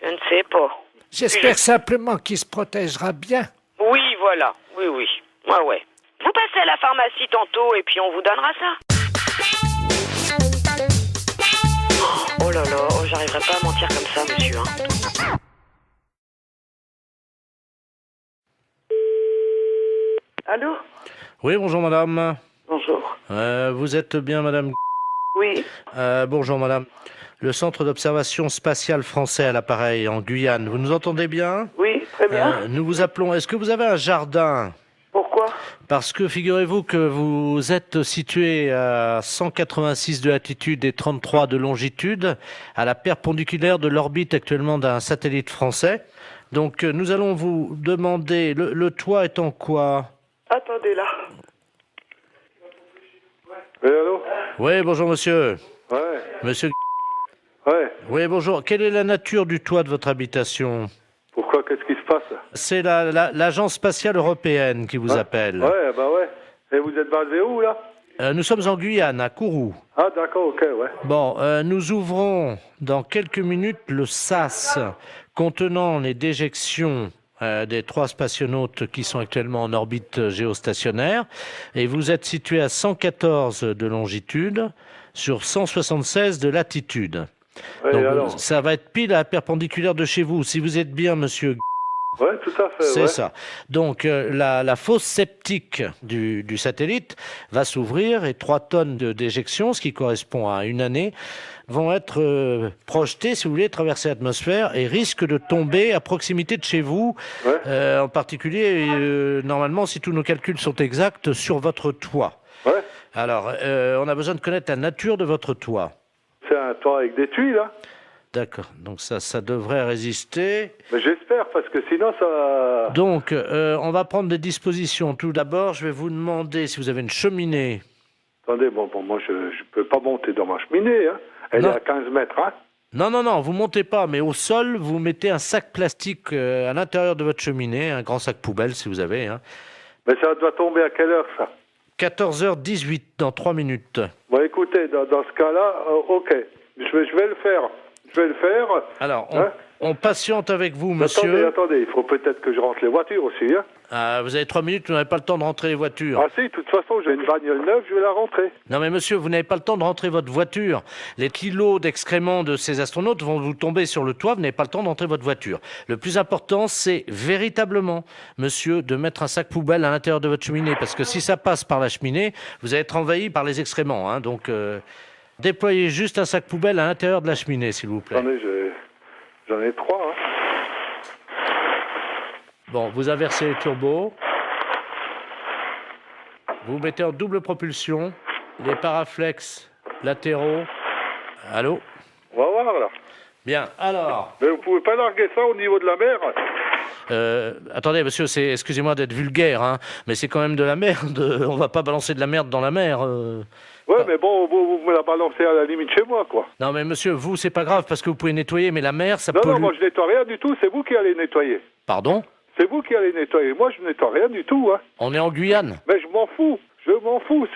je ne sais pas. J'espère simplement qu'il se protégera bien. Oui, voilà. Oui. Ouais. Vous passez à la pharmacie tantôt et puis on vous donnera ça. Oh là là, j'arriverai pas à mentir comme ça, monsieur, hein. Allô? Oui, bonjour madame. Bonjour. Vous êtes bien madame? Oui. Bonjour madame. Le centre d'observation spatiale français à l'appareil en Guyane. Vous nous entendez bien? Oui, très bien. Nous vous appelons. Est-ce que vous avez un jardin? Pourquoi? Parce que figurez-vous que vous êtes situé à 186 de latitude et 33 de longitude, à la perpendiculaire de l'orbite actuellement d'un satellite français. Donc nous allons vous demander, le toit est en quoi? Attendez là. Oui, allô? Oui, bonjour monsieur. Ouais. Monsieur. Ouais. Oui, bonjour. Quelle est la nature du toit de votre habitation? Pourquoi? Qu'est-ce qui se passe? C'est l'Agence spatiale européenne qui vous appelle. Ouais, bah ouais. Et vous êtes basé où, là? Nous sommes en Guyane, à Kourou. Ah, d'accord, ok, ouais. Bon, nous ouvrons dans quelques minutes le SAS contenant les déjections des 3 spationautes qui sont actuellement en orbite géostationnaire. Et vous êtes situé à 114 de longitude sur 176 de latitude. Ouais, donc, alors ça va être pile à la perpendiculaire de chez vous. Si vous êtes bien, monsieur. Ouais, tout à fait. C'est ouais. ça. Donc, la fosse septique du satellite va s'ouvrir et 3 tonnes de déjection, ce qui correspond à une année, vont être projetées, si vous voulez, traverser l'atmosphère et risquent de tomber à proximité de chez vous. Ouais. En particulier, normalement, si tous nos calculs sont exacts, sur votre toit. Ouais. Alors, on a besoin de connaître la nature de votre toit. C'est un toit avec des tuiles, hein? D'accord, donc ça devrait résister. Mais j'espère, parce que sinon ça... Donc, on va prendre des dispositions. Tout d'abord, je vais vous demander si vous avez une cheminée. Attendez, bon moi je peux pas monter dans ma cheminée, hein. Elle est à 15 mètres, hein. Non, vous montez pas, mais au sol, vous mettez un sac plastique à l'intérieur de votre cheminée, un grand sac poubelle si vous avez. Hein. Mais ça doit tomber à quelle heure, ça? 14h18, dans 3 minutes. Bon, écoutez, dans ce cas-là, ok, je vais le faire. Je vais le faire. Alors, on patiente avec vous, monsieur. Attendez, il faut peut-être que je rentre les voitures aussi. Hein. Vous avez 3 minutes, vous n'avez pas le temps de rentrer les voitures. Ah si, de toute façon, j'ai une bagnole neuve, je vais la rentrer. Non mais monsieur, vous n'avez pas le temps de rentrer votre voiture. Les kilos d'excréments de ces astronautes vont vous tomber sur le toit, vous n'avez pas le temps de rentrer votre voiture. Le plus important, c'est véritablement, monsieur, de mettre un sac poubelle à l'intérieur de votre cheminée. Parce que si ça passe par la cheminée, vous allez être envahi par les excréments. Hein, donc... déployez juste un sac poubelle à l'intérieur de la cheminée, s'il vous plaît. Attendez, j'en ai 3. Hein. Bon, vous inversez les turbos. Vous mettez en double propulsion les paraflex latéraux. Allô? On va voir, là. Bien, alors... Mais vous pouvez pas larguer ça au niveau de la mer? Attendez, monsieur, excusez-moi d'être vulgaire, hein, mais c'est quand même de la merde. On va pas balancer de la merde dans la mer. Ouais, mais bon, vous me la balancez à la limite chez moi, quoi. Non, mais monsieur, vous, c'est pas grave, parce que vous pouvez nettoyer, mais la mer, ça pollue. Non, moi, je nettoie rien du tout, c'est vous qui allez nettoyer. Pardon? C'est vous qui allez nettoyer, moi, je nettoie rien du tout, hein. On est en Guyane. Mais je m'en fous,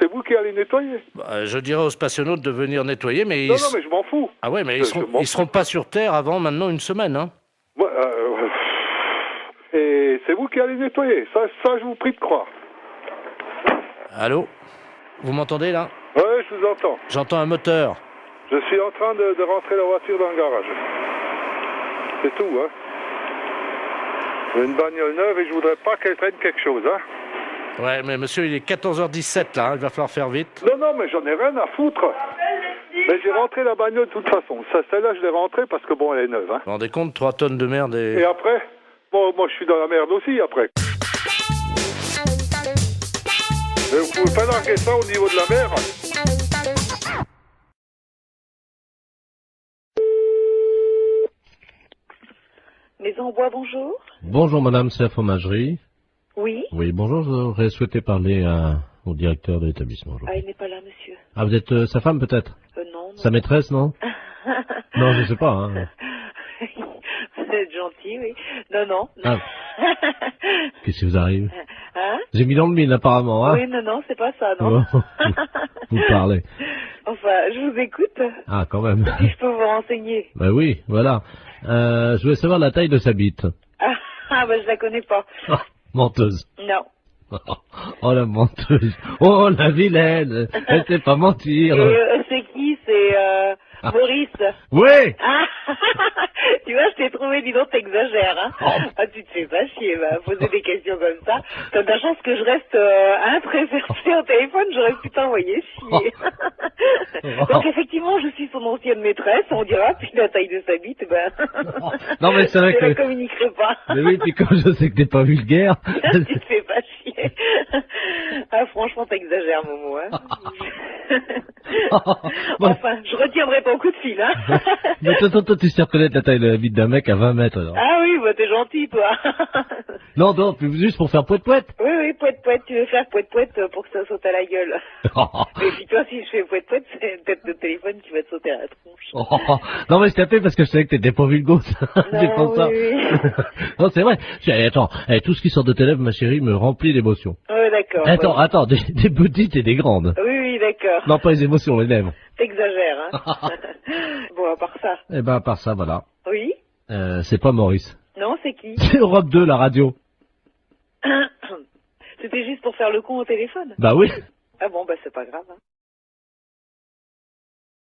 c'est vous qui allez nettoyer. Je dirais aux spationautes de venir nettoyer, mais... Non, mais je m'en fous. Ah ouais, mais ils seront pas sur Terre avant maintenant une semaine, hein. Ouais, et c'est vous qui allez nettoyer, ça je vous prie de croire. Allô? Vous m'entendez, là? Ouais, je vous entends. J'entends un moteur. Je suis en train de rentrer la voiture dans le garage. C'est tout, hein. J'ai une bagnole neuve et je voudrais pas qu'elle traîne quelque chose, hein. Ouais, mais monsieur, il est 14h17, là, hein. Il va falloir faire vite. Non, mais j'en ai rien à foutre. Mais j'ai rentré la bagnole de toute façon. Celle-là, je l'ai rentrée parce que, bon, elle est neuve, hein. Vous vous rendez compte, 3 tonnes de merde et... Et après? Bon, moi, je suis dans la merde aussi, après. Mais vous pouvez pas larguer ça au niveau de la mer? Maison en bois, bonjour. Bonjour madame, c'est la fromagerie. Oui. Oui, bonjour, j'aurais souhaité parler au directeur de l'établissement. Ah, il n'est pas là, monsieur. Ah, vous êtes sa femme peut-être? Non. Sa maîtresse, non? Non, je sais pas. Hein. Vous êtes gentil, oui. Non. Ah. Qu'est-ce qui vous arrive? Hein? J'ai mis dans le mille apparemment, hein? Oui, non, c'est pas ça, non. Vous parlez. Enfin, je vous écoute. Ah, quand même. Si je peux vous renseigner. Ben oui, voilà. Je voulais savoir la taille de sa bite. Je la connais pas. Menteuse. Non. Oh, la menteuse. Oh, la vilaine. Elle sait pas mentir. C'est qui? C'est Maurice. Oui. Tu vois, je t'ai trouvé, dis donc, t'exagères, hein. Ah, tu te fais pas chier, poser des questions comme ça. T'as de la chance que je reste très versée au téléphone, j'aurais pu t'envoyer chier. Donc, effectivement, je suis son ancienne maîtresse, on dira, puis la taille de sa bite, non, mais c'est vrai je que... ne communiquerai pas. Mais oui, puis comme je sais que t'es pas vulgaire... Tu te fais pas chier. Ah, franchement, t'exagères, Momo, hein. Enfin, je retiendrai ton coup de fil, hein. Mais toi, tu sais reconnaître la taille de la bite d'un mec à 20 mètres, alors. Ah oui, bah t'es gentil, toi. Non, juste pour faire poète-poète. Oui, poète-poète, tu veux faire poète-poète pour que ça saute à la gueule. Mais puis toi, si je fais poète-poète, c'est peut-être le téléphone qui va te sauter à la tronche. Non, mais je t'ai appelé parce que je savais que t'étais pas vulgose. C'est pour ça. Oui. Non, c'est vrai. Attends, tout ce qui sort de tes lèvres, ma chérie, me remplit d'émotions. Oui, d'accord. Attends, des petites et des grandes. Oui, d'accord. Non, pas les émotions, les lèvres. T'exagères, hein. Bon, à part ça. Eh ben, à part ça, voilà. Oui. C'est pas Maurice. Non, c'est qui? C'est Europe 2, la radio. C'était juste pour faire le con au téléphone. Bah oui. Ah bon, bah c'est pas grave. Hein.